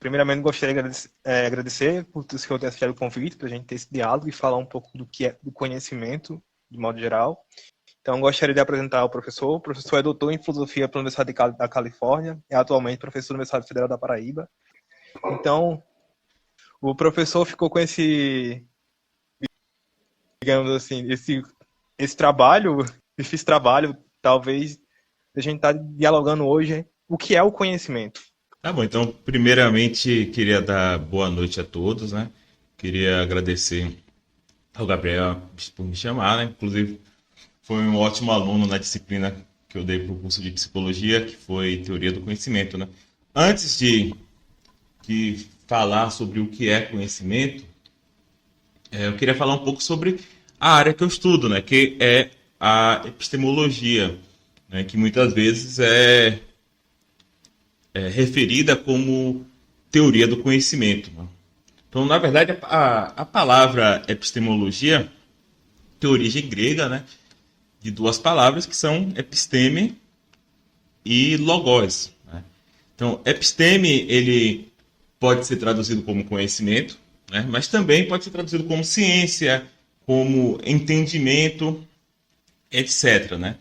Primeiramente, gostaria de agradecer por o senhor ter aceitado o convite, para a gente ter esse diálogo e falar um pouco do que é do conhecimento, de modo geral. Então, gostaria de apresentar o professor. O professor é doutor em filosofia pela Universidade da Califórnia, é atualmente professor da Universidade Federal da Paraíba. Então, o professor ficou com esse, digamos assim, esse trabalho, difícil trabalho, talvez, a gente está dialogando hoje, o que é o conhecimento. Tá bom, então, primeiramente, queria dar boa noite a todos, né? Queria agradecer ao Gabriel por me chamar, né? Inclusive, foi um ótimo aluno na disciplina que eu dei para o curso de psicologia, que foi Teoria do Conhecimento, né? Antes de falar sobre o que é conhecimento, eu queria falar um pouco sobre a área que eu estudo, né? Que é a epistemologia, né? Que muitas vezes é referida como teoria do conhecimento, né? Então, na verdade, a palavra epistemologia tem origem grega, né? De duas palavras que são episteme e logos, né? Então, episteme ele pode ser traduzido como conhecimento, né? Mas também pode ser traduzido como ciência, como entendimento, etc., né?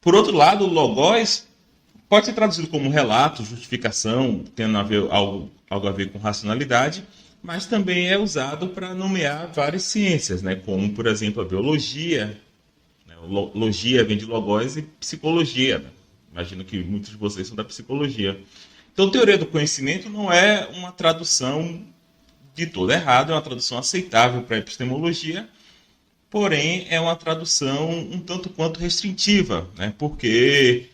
Por outro lado, logos pode ser traduzido como relato, justificação, tendo algo a ver com racionalidade, mas também é usado para nomear várias ciências, né? Como, por exemplo, a biologia, né? Logia vem de logos e psicologia, né? Imagino que muitos de vocês são da psicologia. Então, teoria do conhecimento não é uma tradução de todo errado, é uma tradução aceitável para a epistemologia, porém é uma tradução um tanto quanto restritiva, né? Porque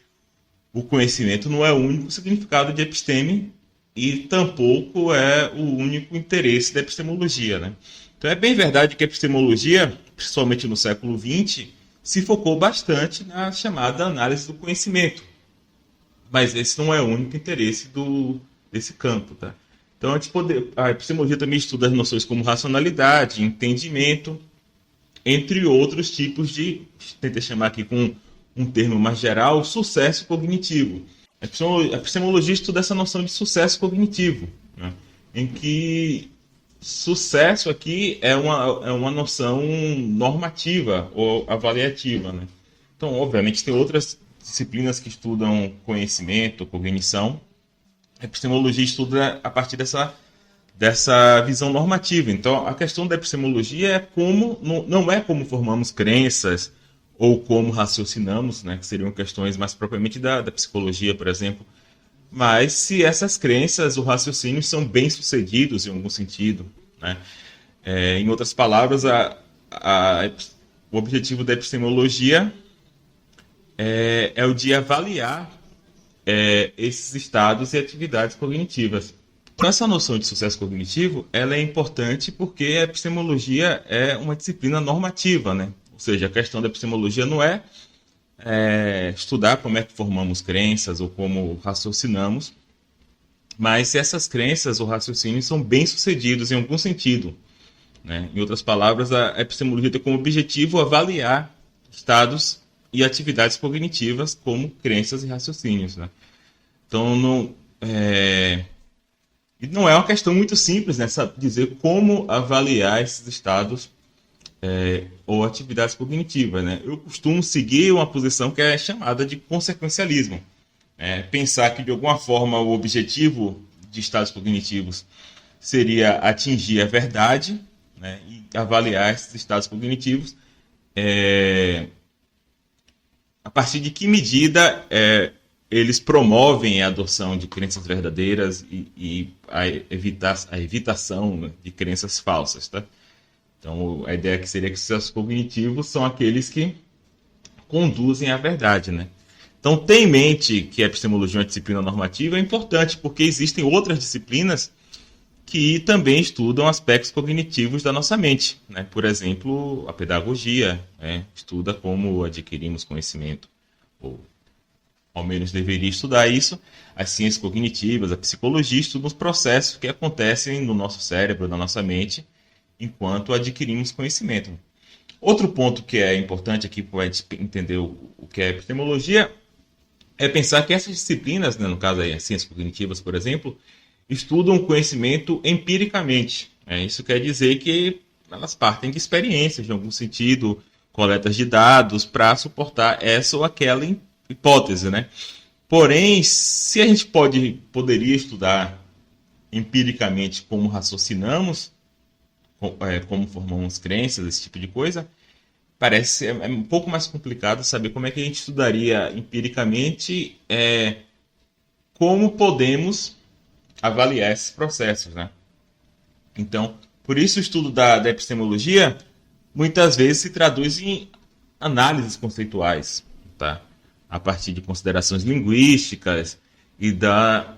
o conhecimento não é o único significado de episteme e tampouco é o único interesse da epistemologia, né? Então é bem verdade que a epistemologia, principalmente no século XX, se focou bastante na chamada análise do conhecimento. Mas esse não é o único interesse desse campo, tá? Então a epistemologia também estuda as noções como racionalidade, entendimento, entre outros tipos de, tentei chamar aqui com um termo mais geral, sucesso cognitivo. A epistemologia estuda essa noção de sucesso cognitivo, né? Em que sucesso aqui é uma noção normativa ou avaliativa, né? Então, obviamente, tem outras disciplinas que estudam conhecimento, cognição. A epistemologia estuda a partir dessa visão normativa. Então, a questão da epistemologia é como não é como formamos crenças ou como raciocinamos, né, que seriam questões mais propriamente da psicologia, por exemplo, mas se essas crenças ou raciocínios são bem-sucedidos em algum sentido, né? Em outras palavras, o objetivo da epistemologia é o de avaliar esses estados e atividades cognitivas. Então, essa noção de sucesso cognitivo ela é importante porque a epistemologia é uma disciplina normativa, né? Ou seja, a questão da epistemologia não é estudar como é que formamos crenças ou como raciocinamos, mas se essas crenças ou raciocínios são bem-sucedidos em algum sentido, né? Em outras palavras, a epistemologia tem como objetivo avaliar estados e atividades cognitivas como crenças e raciocínios, né? Então, não é uma questão muito simples, né? Dizer como avaliar esses estados ou atividades cognitivas, né? Eu costumo seguir uma posição que é chamada de consequencialismo. Pensar que, de alguma forma, o objetivo de estados cognitivos seria atingir a verdade, né? E avaliar esses estados cognitivos a partir de que medida eles promovem a adoção de crenças verdadeiras e a evitação, né, de crenças falsas, tá? Então, a ideia que seria que os processos cognitivos são aqueles que conduzem à verdade, né? Então, ter em mente que a epistemologia é uma disciplina normativa é importante, porque existem outras disciplinas que também estudam aspectos cognitivos da nossa mente, né? Por exemplo, a pedagogia, né, estuda como adquirimos conhecimento, ou ao menos deveria estudar isso. As ciências cognitivas, a psicologia estudam os processos que acontecem no nosso cérebro, na nossa mente, enquanto adquirimos conhecimento. Outro ponto que é importante aqui para a gente entender o que é epistemologia é pensar que essas disciplinas, né, no caso aí, as ciências cognitivas, por exemplo, estudam o conhecimento empiricamente. Isso quer dizer que elas partem de experiências, de algum sentido, coletas de dados para suportar essa ou aquela hipótese, né? Porém, se a gente poderia estudar empiricamente como raciocinamos, como formamos crenças, esse tipo de coisa, parece é um pouco mais complicado saber como é que a gente estudaria empiricamente como podemos avaliar esses processos, né? Então, por isso o estudo da epistemologia muitas vezes se traduz em análises conceituais, tá? A partir de considerações linguísticas e da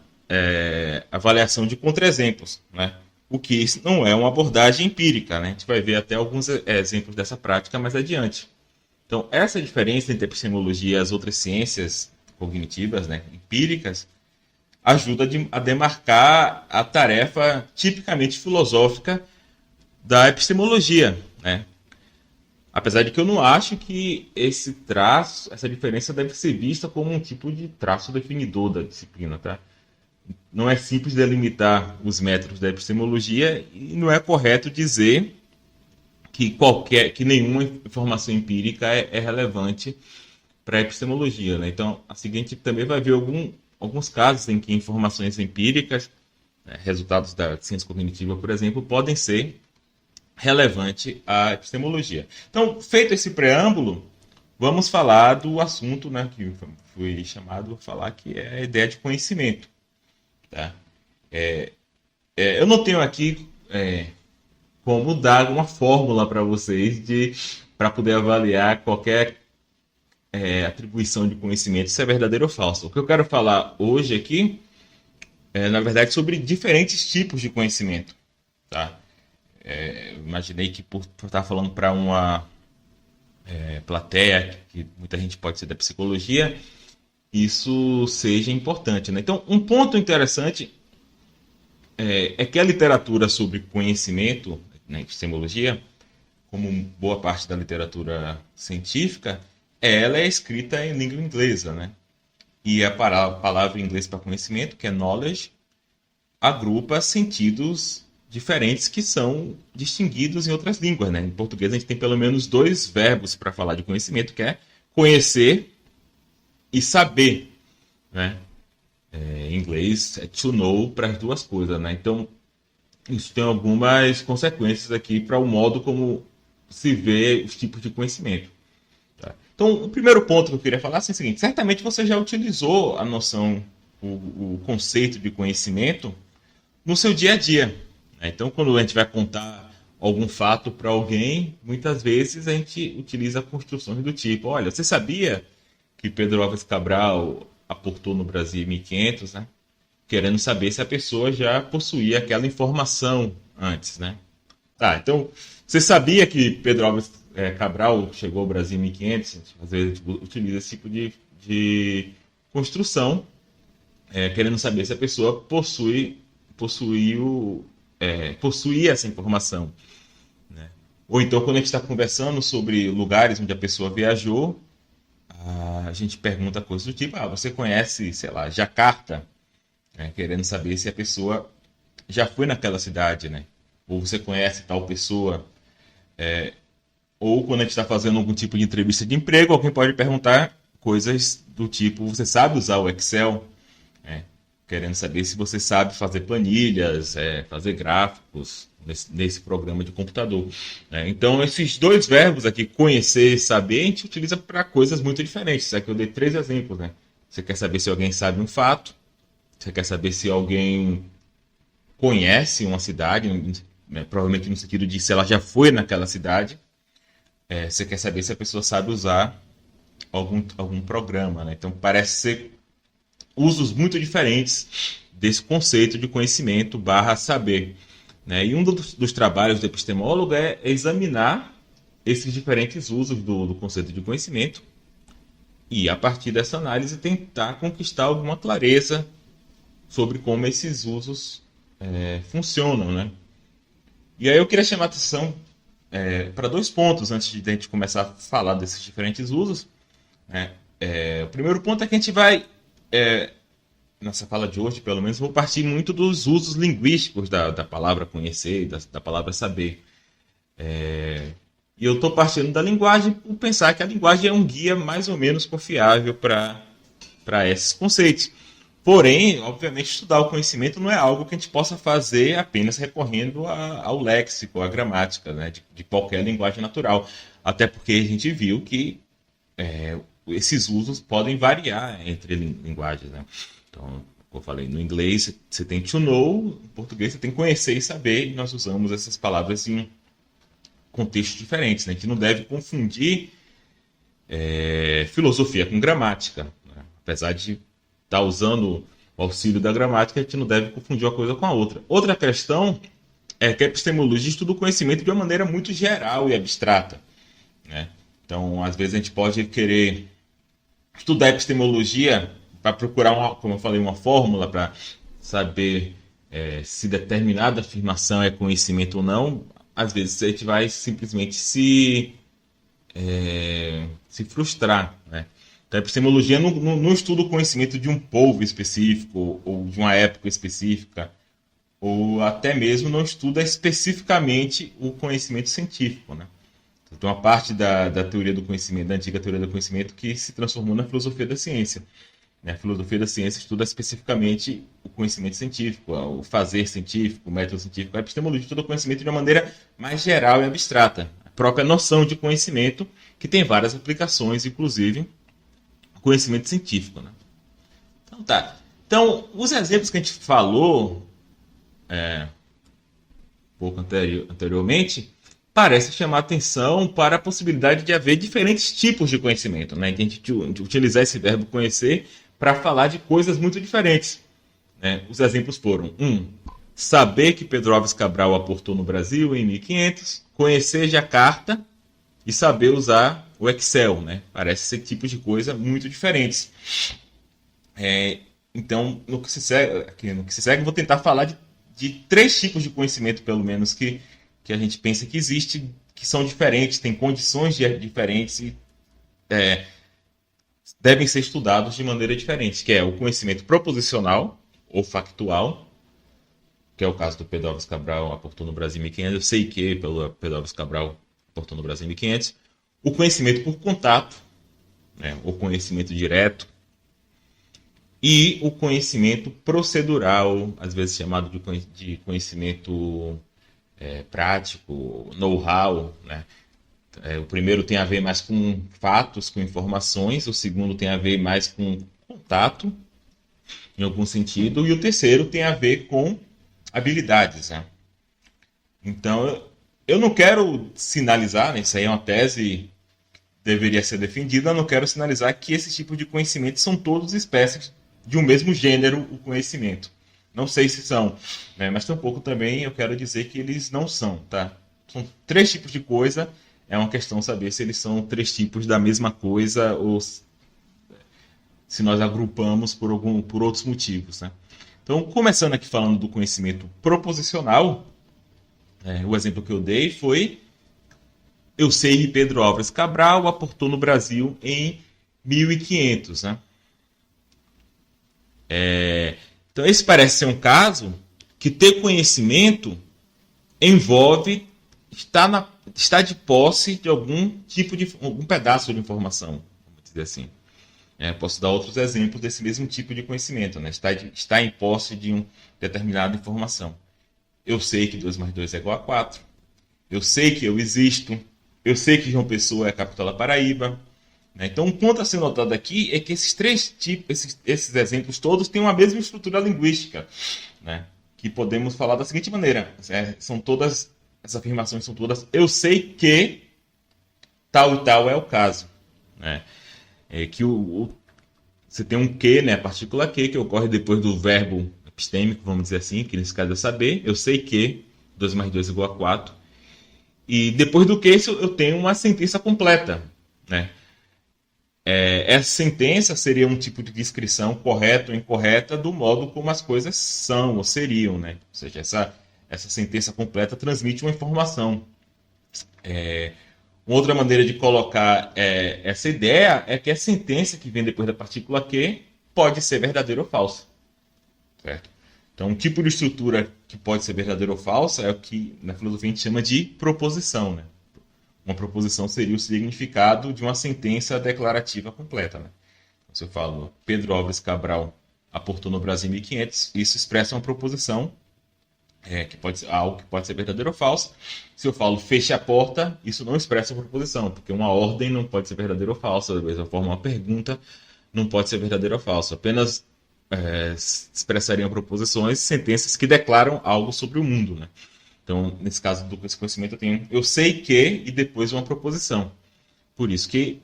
avaliação de contra-exemplos, né? O que isso não é uma abordagem empírica, né? A gente vai ver até alguns exemplos dessa prática mais adiante. Então, essa diferença entre a epistemologia e as outras ciências cognitivas, né, empíricas, ajuda a demarcar a tarefa tipicamente filosófica da epistemologia, né? Apesar de que eu não acho que esse traço, essa diferença deve ser vista como um tipo de traço definidor da disciplina, tá? Não é simples delimitar os métodos da epistemologia e não é correto dizer que nenhuma informação empírica é relevante para a epistemologia, né? Então, a seguinte também vai ver alguns casos em que informações empíricas, né, resultados da ciência cognitiva, por exemplo, podem ser relevantes à epistemologia. Então, feito esse preâmbulo, vamos falar do assunto, né, que foi chamado a falar, que é a ideia de conhecimento. Tá? Eu não tenho aqui como dar uma fórmula para vocês para poder avaliar qualquer atribuição de conhecimento, se é verdadeiro ou falso. O que eu quero falar hoje aqui na verdade, sobre diferentes tipos de conhecimento. Tá? Imaginei que por estar falando para uma plateia, que muita gente pode ser da psicologia, isso seja importante. Né? Então, um ponto interessante é que a literatura sobre conhecimento, na epistemologia, como boa parte da literatura científica, ela é escrita em língua inglesa, né? E a palavra em inglês para conhecimento, que é knowledge, agrupa sentidos diferentes que são distinguidos em outras línguas, né? Em português a gente tem pelo menos 2 verbos para falar de conhecimento, que é conhecer e saber, né? Em inglês é to know para as duas coisas, né? Então, isso tem algumas consequências aqui para o modo como se vê os tipos de conhecimento. Tá? Então, o primeiro ponto que eu queria falar é o seguinte: certamente você já utilizou a noção, o conceito de conhecimento no seu dia a dia. Né? Então, quando a gente vai contar algum fato para alguém, muitas vezes a gente utiliza construções do tipo: olha, você sabia que Pedro Álvares Cabral aportou no Brasil em 1500, né? Querendo saber se a pessoa já possuía aquela informação antes, né? Tá, então, você sabia que Pedro Álvares Cabral chegou ao Brasil em 1500? Às vezes a gente utiliza esse tipo de construção, querendo saber se a pessoa possuía essa informação. Né? Ou então, quando a gente está conversando sobre lugares onde a pessoa viajou, a gente pergunta coisas do tipo: você conhece, sei lá, Jacarta? Querendo saber se a pessoa já foi naquela cidade, né? Ou você conhece tal pessoa. Ou quando a gente está fazendo algum tipo de entrevista de emprego, alguém pode perguntar coisas do tipo: você sabe usar o Excel? Querendo saber se você sabe fazer planilhas, fazer gráficos nesse programa de computador. Então, esses 2 verbos aqui, conhecer e saber, a gente utiliza para coisas muito diferentes. Aqui eu dei 3 exemplos. Né? Você quer saber se alguém sabe um fato, você quer saber se alguém conhece uma cidade, né? Provavelmente no sentido de se ela já foi naquela cidade. Você quer saber se a pessoa sabe usar algum programa. Né? Então, parece ser usos muito diferentes desse conceito de conhecimento / saber. Né? E um dos trabalhos do epistemólogo é examinar esses diferentes usos do conceito de conhecimento e, a partir dessa análise, tentar conquistar alguma clareza sobre como esses usos funcionam. Né? E aí eu queria chamar a atenção para 2 pontos antes de a gente começar a falar desses diferentes usos. Né? O primeiro ponto é que a gente vai, nessa fala de hoje, pelo menos, vou partir muito dos usos linguísticos da palavra conhecer e da palavra saber. E eu estou partindo da linguagem por pensar que a linguagem é um guia mais ou menos confiável para esses conceitos. Porém, obviamente, estudar o conhecimento não é algo que a gente possa fazer apenas recorrendo ao léxico, à gramática, né, de qualquer linguagem natural. Até porque a gente viu que esses usos podem variar entre linguagens. Né? Então, como eu falei, no inglês você tem to know, no português você tem conhecer e saber, e nós usamos essas palavras em contextos diferentes. Né? A gente não deve confundir filosofia com gramática. Né? Apesar de estar usando o auxílio da gramática, a gente não deve confundir uma coisa com a outra. Outra questão é que a epistemologia estuda o conhecimento de uma maneira muito geral e abstrata. Né? Então, às vezes a gente pode querer estudar epistemologia para procurar, como eu falei, uma fórmula para saber se determinada afirmação é conhecimento ou não. Às vezes a gente vai simplesmente se frustrar. Né? Então, a epistemologia não estuda o conhecimento de um povo específico ou de uma época específica, ou até mesmo não estuda especificamente o conhecimento científico. Né? Então, uma parte da teoria do conhecimento, da antiga teoria do conhecimento, que se transformou na filosofia da ciência. A filosofia da ciência estuda especificamente o conhecimento científico, o fazer científico, o método científico. A epistemologia estuda o conhecimento de uma maneira mais geral e abstrata. A própria noção de conhecimento, que tem várias aplicações, inclusive conhecimento científico. Né? Então, tá. Então, os exemplos que a gente falou um pouco anteriormente parece chamar atenção para a possibilidade de haver diferentes tipos de conhecimento. Né? A gente utilizar esse verbo conhecer para falar de coisas muito diferentes. Né? Os exemplos foram: saber que Pedro Álvares Cabral aportou no Brasil em 1500, conhecer Jacarta e saber usar o Excel. Né? Parece ser tipos de coisa muito diferentes. Então, no que se segue, vou tentar falar de 3 tipos de conhecimento, pelo menos, que a gente pensa que existe, que são diferentes, têm condições diferentes e devem ser estudados de maneira diferente, que é o conhecimento proposicional ou factual, que é o caso do Pedro Álvares Cabral aportou no Brasil em 1500, eu sei que pelo Pedro Álvares Cabral aportou no Brasil em 1500, o conhecimento por contato, né, o conhecimento direto, e o conhecimento procedural, às vezes chamado de conhecimento prático, know-how. Né? O primeiro tem a ver mais com fatos, com informações, o segundo tem a ver mais com contato, em algum sentido, e o terceiro tem a ver com habilidades. Né? Então, eu não quero sinalizar, né, isso aí é uma tese que deveria ser defendida, eu não quero sinalizar que esses tipos de conhecimento são todos espécies de um mesmo gênero, o conhecimento. Não sei se são, né? Mas tampouco também eu quero dizer que eles não são. Tá? São 3 tipos de coisa, é uma questão saber se eles são 3 tipos da mesma coisa ou se nós agrupamos por outros motivos. Né? Então, começando aqui falando do conhecimento proposicional, o exemplo que eu dei foi: eu sei que Pedro Álvares Cabral aportou no Brasil em 1500. Né? Então, esse parece ser um caso que ter conhecimento envolve estar de posse de algum pedaço de informação, vamos dizer assim. Posso dar outros exemplos desse mesmo tipo de conhecimento, né? Estar em posse de uma determinada informação. Eu sei que 2 mais 2 é igual a 4. Eu sei que eu existo. Eu sei que João Pessoa é a capital da Paraíba. Então, um ponto a ser notado aqui é que esses 3 tipos, esses exemplos todos têm uma mesma estrutura linguística, né? Que podemos falar da seguinte maneira: essas afirmações são todas eu sei que tal e tal é o caso, né? Que você tem um que, né? A partícula que ocorre depois do verbo epistêmico, vamos dizer assim, que nesse caso é saber. Eu sei que 2 mais 2 é igual a 4. E depois do que eu tenho uma sentença completa, né? Essa sentença seria um tipo de descrição correta ou incorreta do modo como as coisas são ou seriam. Né? Ou seja, essa sentença completa transmite uma informação. Uma outra maneira de colocar essa ideia é que a sentença que vem depois da partícula Q pode ser verdadeira ou falsa. Certo? Então, um tipo de estrutura que pode ser verdadeira ou falsa é o que na filosofia a gente chama de proposição. Né? Uma proposição seria o significado de uma sentença declarativa completa. Né? Se eu falo Pedro Álvares Cabral aportou no Brasil em 1500, isso expressa uma proposição que pode ser algo que pode ser verdadeiro ou falso. Se eu falo feche a porta, isso não expressa uma proposição, porque uma ordem não pode ser verdadeira ou falsa. Da mesma forma, uma pergunta não pode ser verdadeira ou falsa. Apenas expressariam proposições, sentenças que declaram algo sobre o mundo. Né? Então, nesse caso do conhecimento, eu tenho eu sei que e depois uma proposição. Por isso que,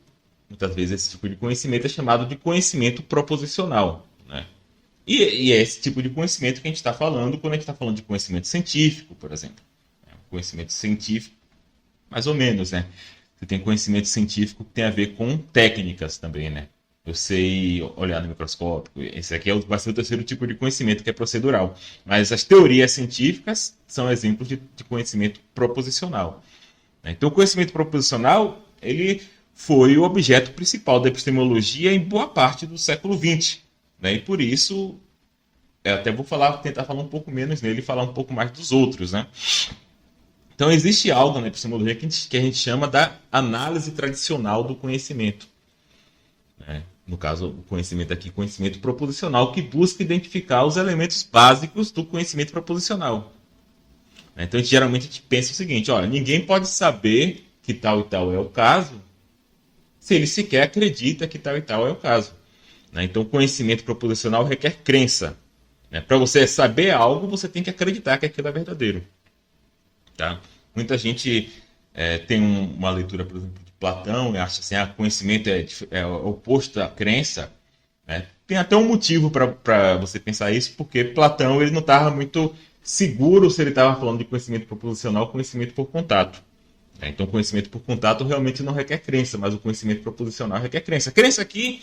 muitas vezes, esse tipo de conhecimento é chamado de conhecimento proposicional. Né? E é esse tipo de conhecimento que a gente está falando quando a gente está falando de conhecimento científico, por exemplo. Conhecimento científico, mais ou menos, né? Você tem conhecimento científico que tem a ver com técnicas também, né? Eu sei olhar no microscópio. Esse aqui vai ser o terceiro tipo de conhecimento, que é procedural. Mas as teorias científicas são exemplos de conhecimento proposicional. Então, o conhecimento proposicional, ele foi o objeto principal da epistemologia em boa parte do século XX. Né? E por isso, eu até vou tentar falar um pouco menos nele e falar um pouco mais dos outros. Né? Então, existe algo na epistemologia que a gente chama da análise tradicional do conhecimento. Né? No caso, o conhecimento aqui, conhecimento proposicional, que busca identificar os elementos básicos do conhecimento proposicional. Então, geralmente, a gente pensa o seguinte, olha, ninguém pode saber que tal e tal é o caso se ele sequer acredita que tal e tal é o caso. Então, conhecimento proposicional requer crença. Para você saber algo, você tem que acreditar que aquilo é verdadeiro. Tá? Muita gente tem uma leitura, por exemplo, de Platão e acha assim, conhecimento é oposto à crença. Né? Tem até um motivo para você pensar isso, porque Platão ele não estava muito seguro se ele estava falando de conhecimento proposicional ou conhecimento por contato. Então, conhecimento por contato realmente não requer crença, mas o conhecimento proposicional requer crença. Crença aqui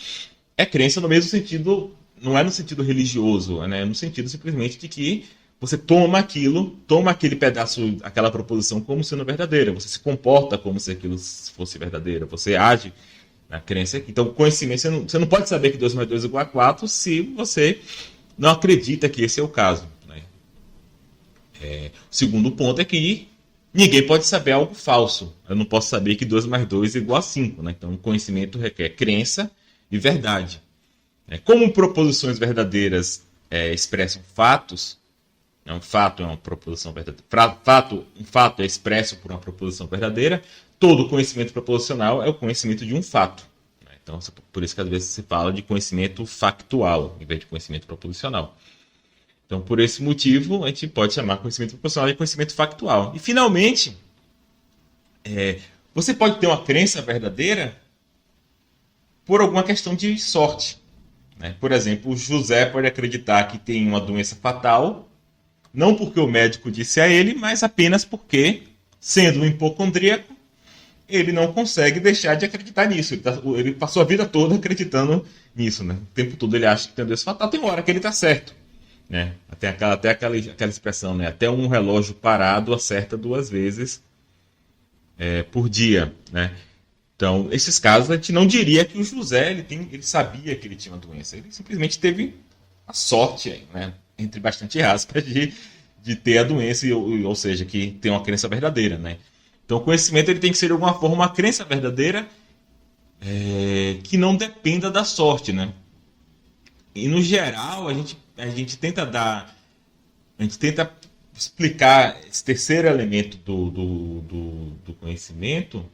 é crença no mesmo sentido, não é no sentido religioso, né? No sentido simplesmente de que você toma aquele pedaço, aquela proposição como sendo verdadeira, você se comporta como se aquilo fosse verdadeiro, você age na crença aqui. Então, conhecimento, você não pode saber que 2 mais 2 é igual a 4 se você não acredita que esse é o caso. Né? O segundo ponto é que ninguém pode saber algo falso. Eu não posso saber que 2 mais 2 é igual a 5. Né? Então, o conhecimento requer crença e verdade. Como proposições verdadeiras expressam fatos, um fato é uma proposição verdadeira. Um fato é expresso por uma proposição verdadeira. Todo conhecimento proposicional é o conhecimento de um fato. Então, por isso que às vezes se fala de conhecimento factual, em vez de conhecimento proposicional. Então, por esse motivo, a gente pode chamar conhecimento proposicional de conhecimento factual. E, finalmente, você pode ter uma crença verdadeira por alguma questão de sorte. Né? Por exemplo, o José pode acreditar que tem uma doença fatal, não porque o médico disse a ele, mas apenas porque, sendo um hipocondríaco, ele não consegue deixar de acreditar nisso. Ele passou a vida toda acreditando nisso. Né? O tempo todo ele acha que tem uma doença fatal, tem uma hora que ele está certo. Né? Até aquela expressão, né? Até um relógio parado acerta 2 vezes por dia. Né? Então, esses casos, a gente não diria que o José ele sabia que ele tinha uma doença. Ele simplesmente teve a sorte, né? Entre bastante aspas, de ter a doença, ou seja, que tem uma crença verdadeira. Né? Então, o conhecimento ele tem que ser, de alguma forma, uma crença verdadeira que não dependa da sorte. Né? E, no geral, a gente tenta explicar esse terceiro elemento do conhecimento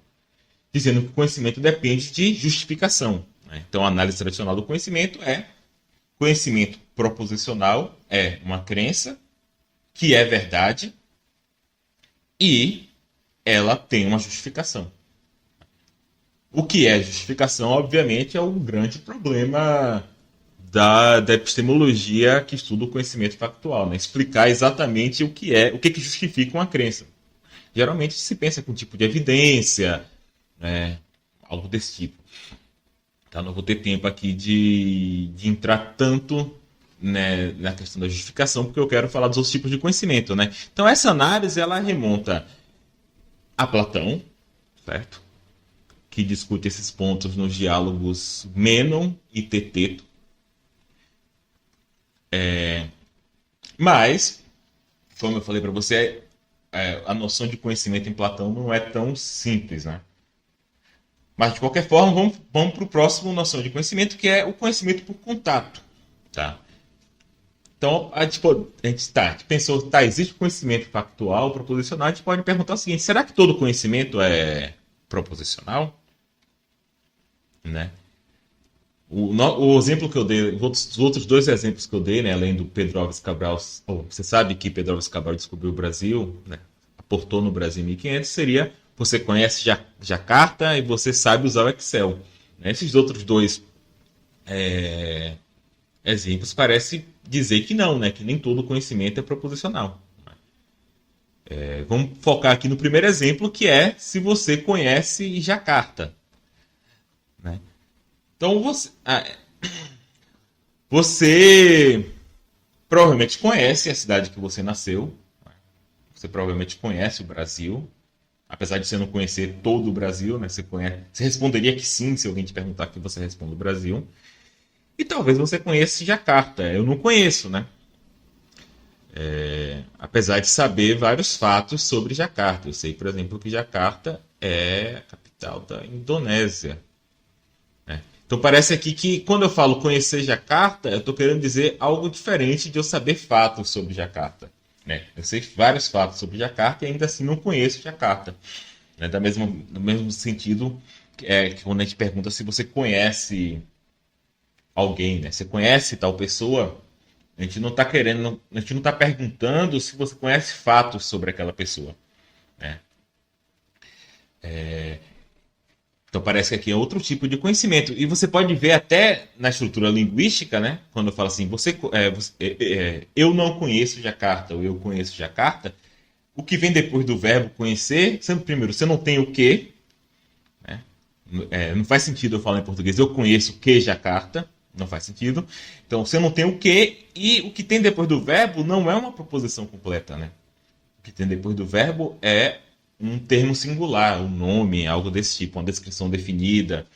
dizendo que o conhecimento depende de justificação. Né? Então, a análise tradicional do conhecimento conhecimento proposicional é uma crença que é verdade e ela tem uma justificação. O que é justificação, obviamente, é o grande problema da epistemologia que estuda o conhecimento factual. Né? Explicar exatamente o que justifica uma crença. Geralmente se pensa com um tipo de evidência, algo desse tipo. Tá? Não vou ter tempo aqui de entrar tanto, né, na questão da justificação, porque eu quero falar dos outros tipos de conhecimento. Né? Então, essa análise ela remonta a Platão, certo? que discute esses pontos nos diálogos Mênon e Teteto. Mas, como eu falei para você, a noção de conhecimento em Platão não é tão simples, né? Mas, de qualquer forma, vamos para o próximo noção de conhecimento, que é o conhecimento por contato. Tá? Então, a gente pensou, existe conhecimento factual, proposicional, a gente pode perguntar o seguinte, será que todo conhecimento é proposicional? Né? O exemplo que eu dei, os outros dois exemplos que eu dei, né, além do Pedro Álvares Cabral, você sabe que Pedro Álvares Cabral descobriu o Brasil, né, aportou no Brasil em 1500, seria você conhece Jacarta e você sabe usar o Excel. Esses outros dois exemplos parecem dizer que não, né, que nem todo conhecimento é proposicional. Vamos focar aqui no primeiro exemplo, que é se você conhece Jacarta. Né? Então você provavelmente conhece a cidade que você nasceu, você provavelmente conhece o Brasil, apesar de você não conhecer todo o Brasil, né? Você responderia que sim se alguém te perguntar que você responde o Brasil. E talvez você conheça Jacarta. Eu não conheço, né? Apesar de saber vários fatos sobre Jacarta. Eu sei, por exemplo, que Jacarta é a capital da Indonésia. Então parece aqui que quando eu falo conhecer Jacarta, eu estou querendo dizer algo diferente de eu saber fatos sobre Jacarta. Né? Eu sei vários fatos sobre Jacarta e ainda assim não conheço Jacarta. Né? No mesmo sentido que quando a gente pergunta se você conhece alguém, né? Você conhece tal pessoa, a gente não está perguntando se você conhece fatos sobre aquela pessoa. Né? Então parece que aqui é outro tipo de conhecimento. E você pode ver até na estrutura linguística, né? Quando eu falo assim, eu não conheço Jacarta, ou eu conheço Jacarta, o que vem depois do verbo conhecer, primeiro, você não tem o que, né? Não faz sentido eu falar em português, eu conheço que Jacarta, não faz sentido. Então você não tem o que, e o que tem depois do verbo não é uma proposição completa, né? O que tem depois do verbo é um termo singular, um nome, algo desse tipo, uma descrição definida,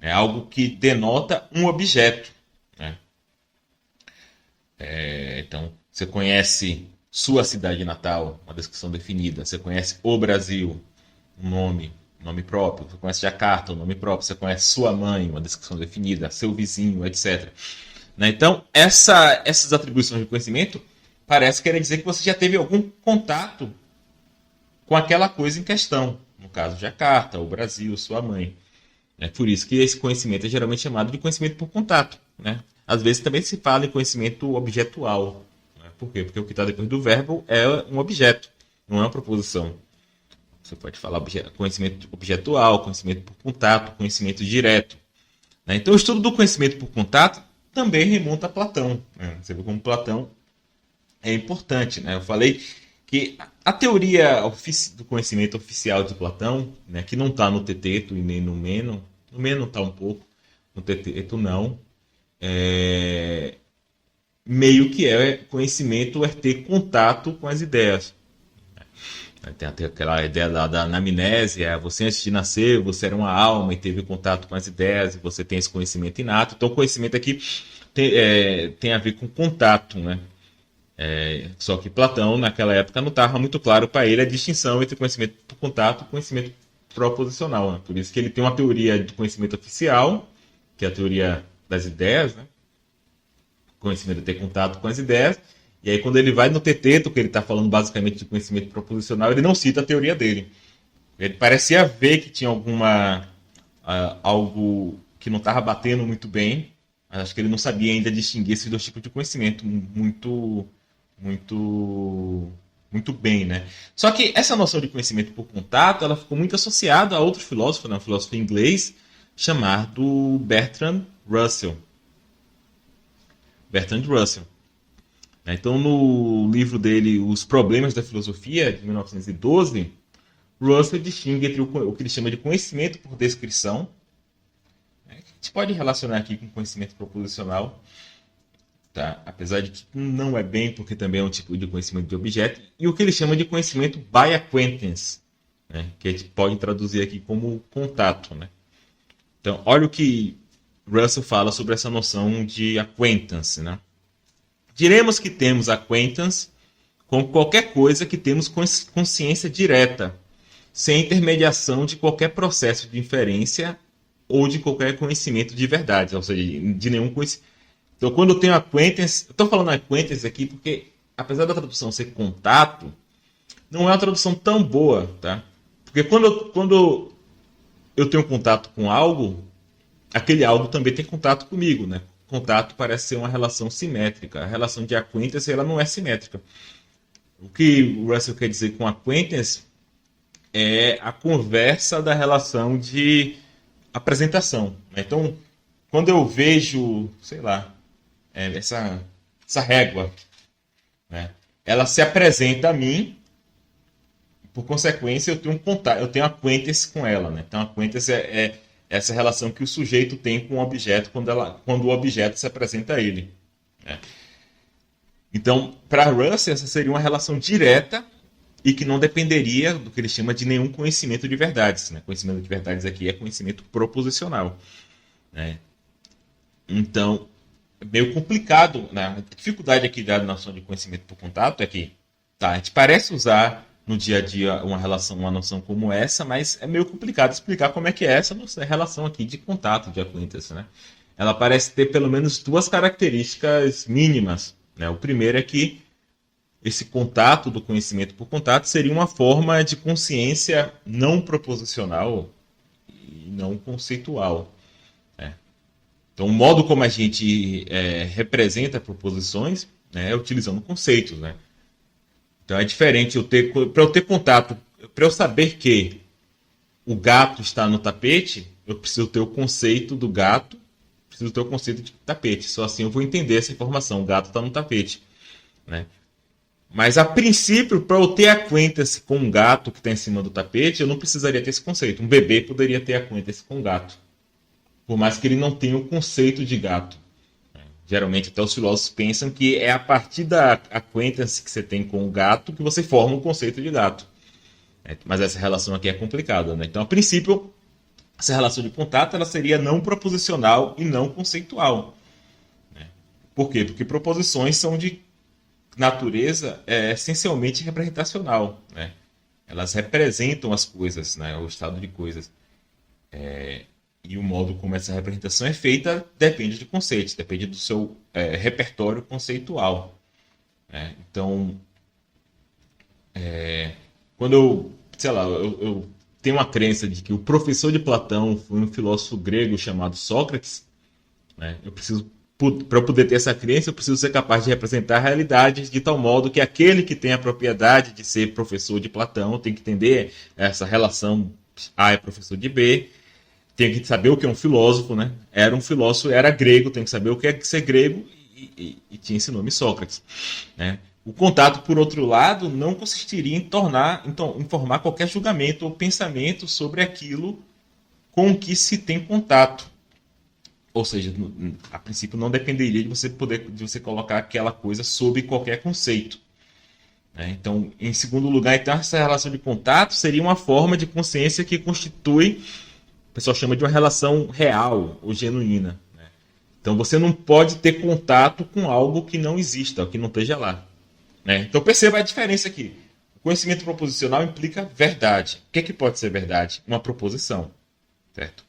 algo que denota um objeto. Né? Então, você conhece sua cidade natal, uma descrição definida. Você conhece o Brasil, um nome próprio. Você conhece Jacarta, um nome próprio. Você conhece sua mãe, uma descrição definida. Seu vizinho, etc. Né? Então, essas atribuições de conhecimento parece querer dizer que você já teve algum contato com aquela coisa em questão. No caso, Jacarta, o Brasil, sua mãe. É por isso que esse conhecimento é geralmente chamado de conhecimento por contato. Né? Às vezes também se fala em conhecimento objetual. Né? Por quê? Porque o que está depois do verbo é um objeto, não é uma proposição. Você pode falar conhecimento objetual, conhecimento por contato, conhecimento direto. Né? Então o estudo do conhecimento por contato também remonta a Platão. Né? Você vê como Platão é importante. Né? Eu falei que a teoria do conhecimento oficial de Platão, né, que não está no Teteto e nem no Mênon está um pouco, no Teteto não, meio que conhecimento é ter contato com as ideias. Tem até aquela ideia da anamnésia, você antes de nascer, você era uma alma e teve contato com as ideias, e você tem esse conhecimento inato. Então o conhecimento aqui tem a ver com contato, né? Só que Platão, naquela época, não estava muito claro para ele a distinção entre conhecimento por contato e conhecimento proposicional. Né? Por isso que ele tem uma teoria de conhecimento oficial, que é a teoria das ideias, né? Conhecimento de ter contato com as ideias. E aí, quando ele vai no Teteto, que ele está falando basicamente de conhecimento proposicional, ele não cita a teoria dele. Ele parecia ver que tinha algo que não estava batendo muito bem. Acho que ele não sabia ainda distinguir esses dois tipos de conhecimento muito bem, né? Só que essa noção de conhecimento por contato, ela ficou muito associada a outro filósofo, né? Um filósofo inglês chamado Bertrand Russell. Bertrand Russell. Então, no livro dele, Os Problemas da Filosofia, de 1912, Russell distingue entre o que ele chama de conhecimento por descrição, né? Que a gente pode relacionar aqui com conhecimento proposicional, tá? Apesar de que não é bem, porque também é um tipo de conhecimento de objeto, e o que ele chama de conhecimento by acquaintance, né? Que a gente pode traduzir aqui como contato. Né? Então, olha o que Russell fala sobre essa noção de acquaintance, né? Diremos que temos acquaintance com qualquer coisa que temos consciência direta, sem intermediação de qualquer processo de inferência ou de qualquer conhecimento de verdade, ou seja, de nenhum conhecimento. Então, quando eu tenho acquaintance, eu estou falando acquaintance aqui porque, apesar da tradução ser contato, não é uma tradução tão boa, tá? Porque quando eu tenho contato com algo, aquele algo também tem contato comigo, né? Contato parece ser uma relação simétrica. A relação de acquaintance, ela não é simétrica. O que o Russell quer dizer com acquaintance é a conversa da relação de apresentação, né? Então, quando eu vejo, sei lá, essa régua, né? Ela se apresenta a mim, por consequência, eu tenho um contato, eu tenho acquaintance com ela, né? Então, acquaintance é essa relação que o sujeito tem com o objeto quando o objeto se apresenta a ele, né? Então, para Russell, essa seria uma relação direta e que não dependeria do que ele chama de nenhum conhecimento de verdades, né? Conhecimento de verdades aqui é conhecimento proposicional, né? Então, é meio complicado, né? A dificuldade aqui da noção de conhecimento por contato é que a gente parece usar no dia a dia uma noção como essa, mas é meio complicado explicar como é que é essa relação aqui de contato, de acquaintance, né? Ela parece ter pelo menos duas características mínimas, né? O primeiro é que esse contato do conhecimento por contato seria uma forma de consciência não proposicional e não conceitual, né? Então, o modo como a gente representa proposições, né, é utilizando conceitos, né? Então, é diferente para eu ter contato, para eu saber que o gato está no tapete, eu preciso ter o conceito do gato, preciso ter o conceito de tapete. Só assim eu vou entender essa informação, o gato está no tapete, né? Mas, a princípio, para eu ter acquaintance com um gato que está em cima do tapete, eu não precisaria ter esse conceito. Um bebê poderia ter acquaintance com um gato, por mais que ele não tenha o conceito de gato. Geralmente, até os filósofos pensam que é a partir da acquaintance que você tem com o gato que você forma o conceito de gato. Mas essa relação aqui é complicada, né? Então, a princípio, essa relação de contato ela seria não proposicional e não conceitual, né? Por quê? Porque proposições são de natureza essencialmente representacional, né? Elas representam as coisas, né? O estado de coisas. E o modo como essa representação é feita depende de conceitos, depende do seu repertório conceitual, né? Então, quando eu tenho uma crença de que o professor de Platão foi um filósofo grego chamado Sócrates, né? Para eu poder ter essa crença, eu preciso ser capaz de representar a realidade de tal modo que aquele que tem a propriedade de ser professor de Platão tem que entender essa relação A é professor de B, tem que saber o que é um filósofo, né? Era um filósofo, era grego, tem que saber o que é ser grego e tinha esse nome Sócrates, né? O contato, por outro lado, não consistiria em formar qualquer julgamento ou pensamento sobre aquilo com que se tem contato. Ou seja, a princípio não dependeria de você colocar aquela coisa sob qualquer conceito, né? Então, em segundo lugar, então, essa relação de contato seria uma forma de consciência que constitui, o pessoal chama de uma relação real ou genuína, né? Então, você não pode ter contato com algo que não exista, que não esteja lá, né? Então, perceba a diferença aqui. O conhecimento proposicional implica verdade. O que é que pode ser verdade? Uma proposição, certo?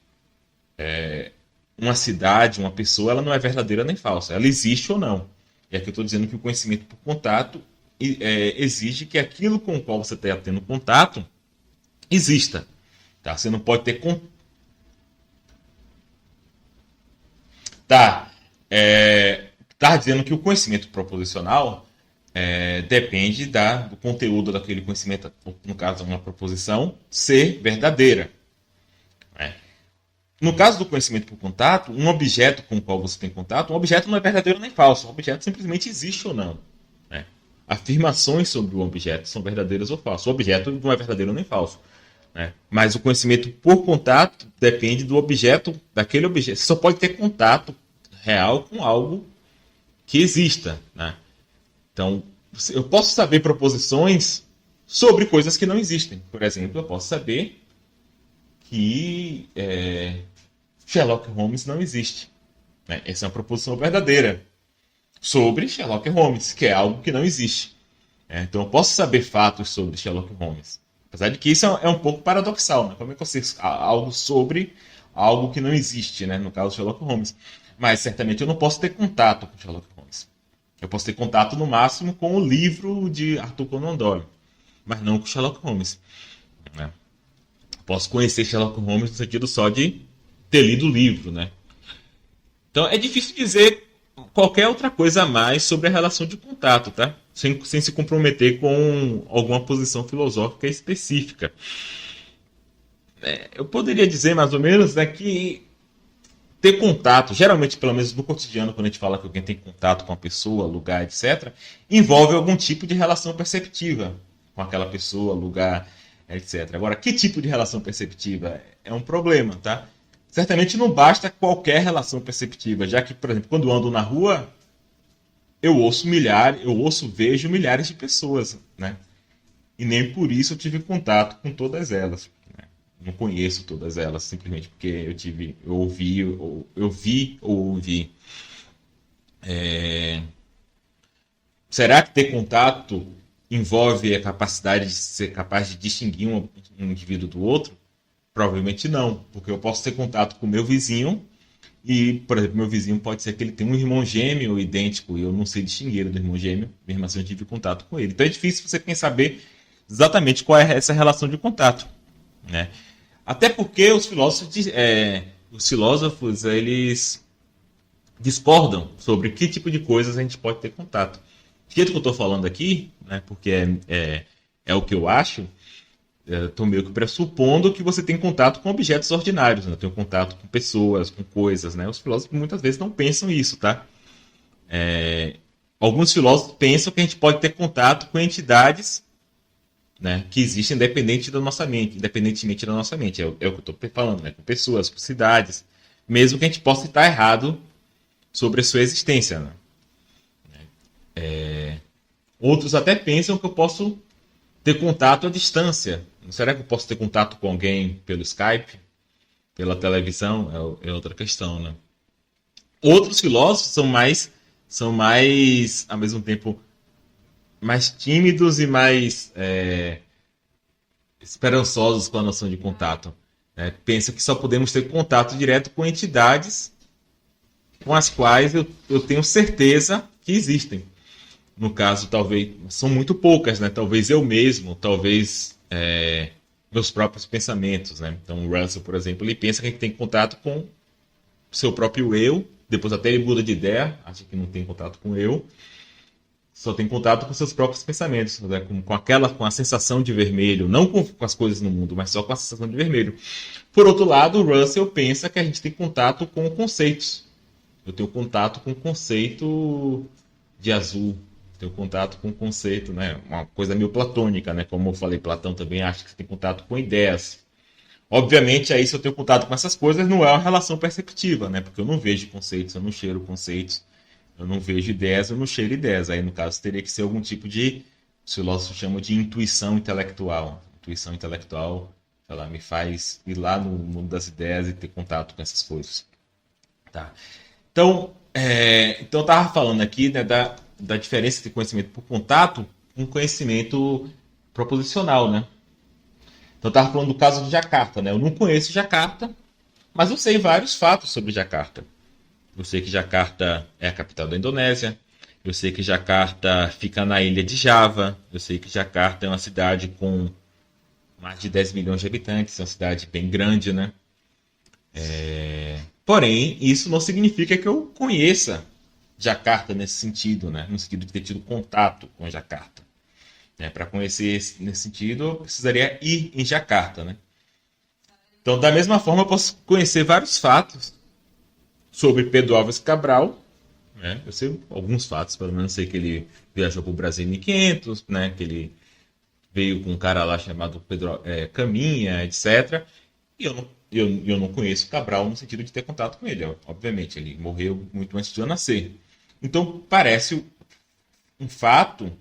Uma cidade, uma pessoa, ela não é verdadeira nem falsa. Ela existe ou não. E aqui eu estou dizendo que o conhecimento por contato exige que aquilo com o qual você está tendo contato exista. Tá? Você não pode ter Tá dizendo que o conhecimento proposicional depende do conteúdo daquele conhecimento, no caso, uma proposição, ser verdadeira. No caso do conhecimento por contato, um objeto com o qual você tem contato, um objeto não é verdadeiro nem falso, um objeto simplesmente existe ou não, né? Afirmações sobre o objeto são verdadeiras ou falsas. O objeto não é verdadeiro nem falso, né? Mas o conhecimento por contato depende do objeto, daquele objeto. Você só pode ter contato real com algo que exista, né? Então, eu posso saber proposições sobre coisas que não existem. Por exemplo, eu posso saber que Sherlock Holmes não existe. Né? Essa é uma proposição verdadeira sobre Sherlock Holmes, que é algo que não existe. Então eu posso saber fatos sobre Sherlock Holmes. Apesar de que isso é um pouco paradoxal. Né? Como é que eu sei algo sobre algo que não existe, né? No caso de Sherlock Holmes. Mas certamente eu não posso ter contato com Sherlock Holmes. Eu posso ter contato no máximo com o livro de Arthur Conan Doyle, mas não com Sherlock Holmes. Né? Posso conhecer Sherlock Holmes no sentido só de ter lido o livro, né? Então é difícil dizer qualquer outra coisa a mais sobre a relação de contato, tá? Sem se comprometer com alguma posição filosófica específica. Eu poderia dizer mais ou menos, né, que ter contato, geralmente, pelo menos no cotidiano, quando a gente fala que alguém tem contato com a pessoa, lugar, etc., envolve algum tipo de relação perceptiva com aquela pessoa, lugar, etc. Agora, que tipo de relação perceptiva? É um problema, tá? Certamente não basta qualquer relação perceptiva, já que, por exemplo, quando ando na rua, vejo milhares de pessoas, né? E nem por isso eu tive contato com todas elas. Né? Não conheço todas elas, simplesmente porque eu vi ou ouvi. Será que ter contato envolve a capacidade de ser capaz de distinguir um indivíduo do outro? Provavelmente não, porque eu posso ter contato com o meu vizinho e, por exemplo, meu vizinho pode ser que ele tenha um irmão gêmeo idêntico e eu não sei distinguir do irmão gêmeo, mesmo assim eu tive contato com ele. Então é difícil você saber exatamente qual é essa relação de contato. Né? Até porque os filósofos eles discordam sobre que tipo de coisas a gente pode ter contato. O jeito que eu estou falando aqui, né, porque é o que eu acho, estou meio que pressupondo que você tem contato com objetos ordinários, né? Tem contato com pessoas, com coisas, né? Os filósofos muitas vezes não pensam isso, tá? Alguns filósofos pensam que a gente pode ter contato com entidades, né, que existem independentemente da nossa mente. É o que eu estou falando, né? Com pessoas, com cidades, mesmo que a gente possa estar errado sobre a sua existência. Né? Outros até pensam que eu posso ter contato à distância. Será que eu posso ter contato com alguém pelo Skype, pela televisão? É outra questão, né? Outros filósofos são mais, ao mesmo tempo, mais tímidos e mais esperançosos com a noção de contato. Né? Pensam que só podemos ter contato direto com entidades com as quais eu tenho certeza que existem. No caso, talvez, são muito poucas, né? Talvez eu mesmo, talvez meus próprios pensamentos, né? Então, o Russell, por exemplo, ele pensa que a gente tem contato com o seu próprio eu, depois até ele muda de ideia, acha que não tem contato com o eu, só tem contato com seus próprios pensamentos, né? com a sensação de vermelho, não com as coisas no mundo, mas só com a sensação de vermelho. Por outro lado, o Russell pensa que a gente tem contato com conceitos. Eu tenho contato com o conceito de azul, tenho contato com o conceito, né? Uma coisa meio platônica, né? Como eu falei, Platão também acha que você tem contato com ideias. Obviamente, aí se eu tenho contato com essas coisas, não é uma relação perceptiva, né? Porque eu não vejo conceitos, eu não cheiro conceitos, eu não vejo ideias, eu não cheiro ideias. Aí, no caso, teria que ser algum tipo de, os filósofos chamam de intuição intelectual. Intuição intelectual, sei lá, me faz ir lá no mundo das ideias e ter contato com essas coisas. Tá. Então eu estava falando aqui, né, da diferença de conhecimento por contato com conhecimento proposicional, né? Então eu estava falando do caso de Jacarta, né? Eu não conheço Jacarta, mas eu sei vários fatos sobre Jacarta. Eu sei que Jacarta é a capital da Indonésia, eu sei que Jacarta fica na ilha de Java, eu sei que Jacarta é uma cidade com mais de 10 milhões de habitantes, é uma cidade bem grande, né? Porém, isso não significa que eu conheça Jacarta nesse sentido, né? No sentido de ter tido contato com Jacarta. Para conhecer nesse sentido, eu precisaria ir em Jacarta. Né? Então, da mesma forma, eu posso conhecer vários fatos sobre Pedro Álvares Cabral. Né? Eu sei alguns fatos, pelo menos sei que ele viajou para o Brasil em 1500, né? Que ele veio com um cara lá chamado Pedro Caminha, etc. E eu não conheço Cabral no sentido de ter contato com ele. Obviamente, ele morreu muito antes de eu nascer. Então, parece um fato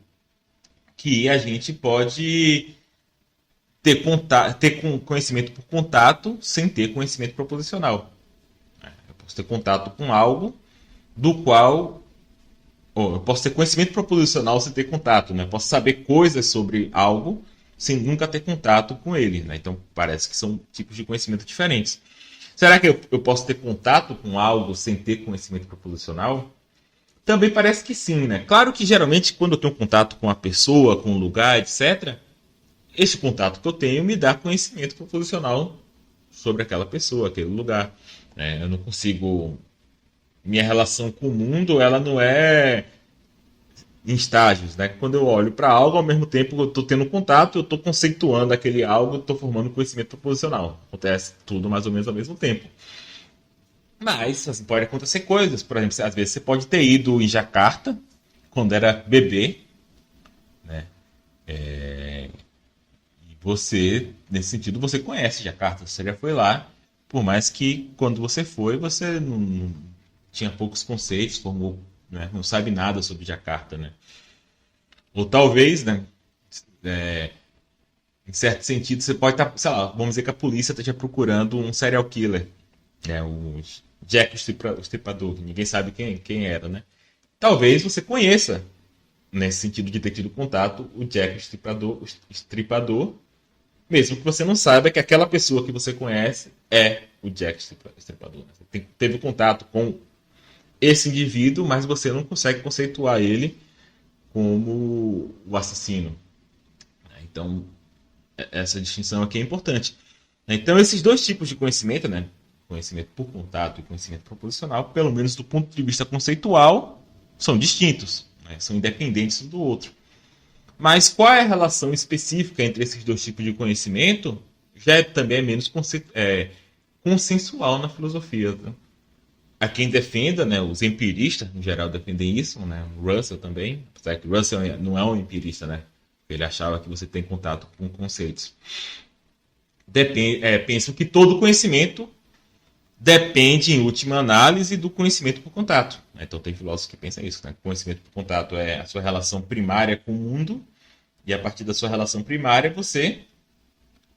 que a gente pode ter conhecimento por contato sem ter conhecimento proposicional. posso ter contato com algo do qual... eu posso ter conhecimento proposicional sem ter contato, né? Posso saber coisas sobre algo sem nunca ter contato com ele, né? Então, parece que são tipos de conhecimento diferentes. Será que eu posso ter contato com algo sem ter conhecimento proposicional? Também parece que sim, né? Claro que, geralmente, quando eu tenho contato com a pessoa, com o lugar, etc., esse contato que eu tenho me dá conhecimento proposicional sobre aquela pessoa, aquele lugar. Né? Eu não consigo... Minha relação com o mundo, ela não é em estágios, né? Quando eu olho para algo, ao mesmo tempo eu estou tendo contato, eu estou conceituando aquele algo, estou formando conhecimento proposicional. Acontece tudo mais ou menos ao mesmo tempo. Mas assim, pode acontecer coisas. Por exemplo, às vezes você pode ter ido em Jacarta, quando era bebê, né? E você, nesse sentido, você conhece Jacarta, você já foi lá, por mais que quando você foi, você não tinha poucos conceitos, formou, né? Não sabe nada sobre Jacarta, né? Ou talvez, né? Em certo sentido, você pode estar, sei lá, vamos dizer que a polícia esteja procurando um serial killer, né? O Jack o Estripador, que ninguém sabe quem era, né? Talvez você conheça, nesse sentido de ter tido contato, o Jack o Estripador, mesmo que você não saiba que aquela pessoa que você conhece é o Jack o Estripador. Né? Você teve contato com esse indivíduo, mas você não consegue conceituar ele como o assassino. Então, essa distinção aqui é importante. Então, esses dois tipos de conhecimento, né? Conhecimento por contato e conhecimento proposicional, pelo menos do ponto de vista conceitual, são distintos, né? São independentes um do outro. Mas qual é a relação específica entre esses dois tipos de conhecimento? Já também é menos consensual na filosofia. Tá? Há quem defenda, né, os empiristas, em geral, defendem isso, né, o Russell também, apesar que Russell não é um empirista, né, ele achava que você tem contato com conceitos. Pensam que todo conhecimento depende, em última análise, do conhecimento por contato. Então tem filósofos que pensam isso, né? Conhecimento por contato é a sua relação primária com o mundo, e a partir da sua relação primária você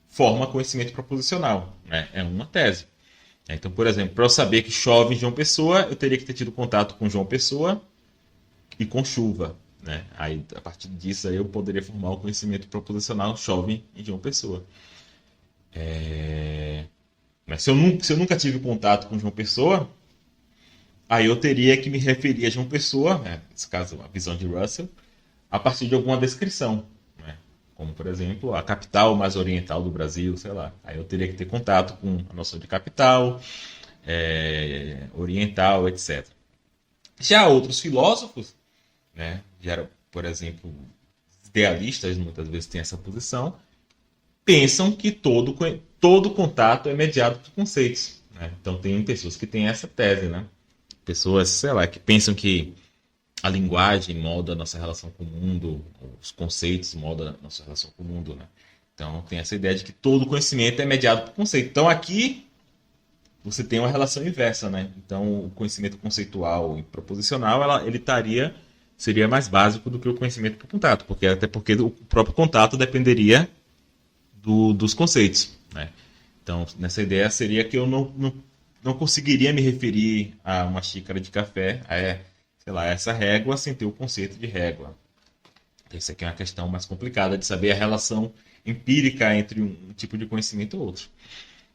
forma conhecimento proposicional. Né? É uma tese. Então, por exemplo, para eu saber que chove em João Pessoa, eu teria que ter tido contato com João Pessoa e com chuva. Né? Aí, a partir disso, aí eu poderia formar o conhecimento proposicional chove em João Pessoa. Mas se eu nunca tive contato com João Pessoa, aí eu teria que me referir a João Pessoa, né? Nesse caso, a visão de Russell, a partir de alguma descrição. Né? Como, por exemplo, a capital mais oriental do Brasil, sei lá. Aí eu teria que ter contato com a noção de capital, oriental, etc. Já outros filósofos, né? Por exemplo, idealistas, muitas vezes têm essa posição, pensam que todo contato é mediado por conceitos. Né? Então tem pessoas que têm essa tese, né? Pessoas, sei lá, que pensam que a linguagem molda a nossa relação com o mundo, os conceitos moldam a nossa relação com o mundo, né? Então tem essa ideia de que todo conhecimento é mediado por conceito. Então aqui você tem uma relação inversa, né? Então o conhecimento conceitual e proposicional, seria mais básico do que o conhecimento por contato, até porque o próprio contato dependeria dos conceitos, né? Então nessa ideia seria que eu não conseguiria me referir a uma xícara de café, sei lá, essa régua sem ter o conceito de régua. Isso aqui é uma questão mais complicada de saber a relação empírica entre um tipo de conhecimento e outro.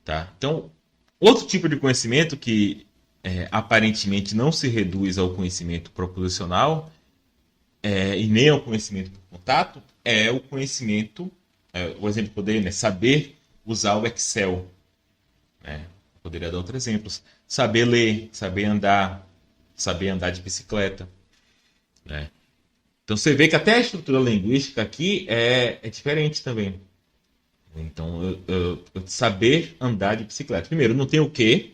Tá? Então, outro tipo de conhecimento que aparentemente não se reduz ao conhecimento proposicional e nem ao conhecimento por contato é o conhecimento, o exemplo que eu dei, né? Saber usar o Excel. Né? Poderia dar outros exemplos. Saber ler, saber andar de bicicleta. Né? Então você vê que até a estrutura linguística aqui é diferente também. Então, eu saber andar de bicicleta. Primeiro, não tem o que,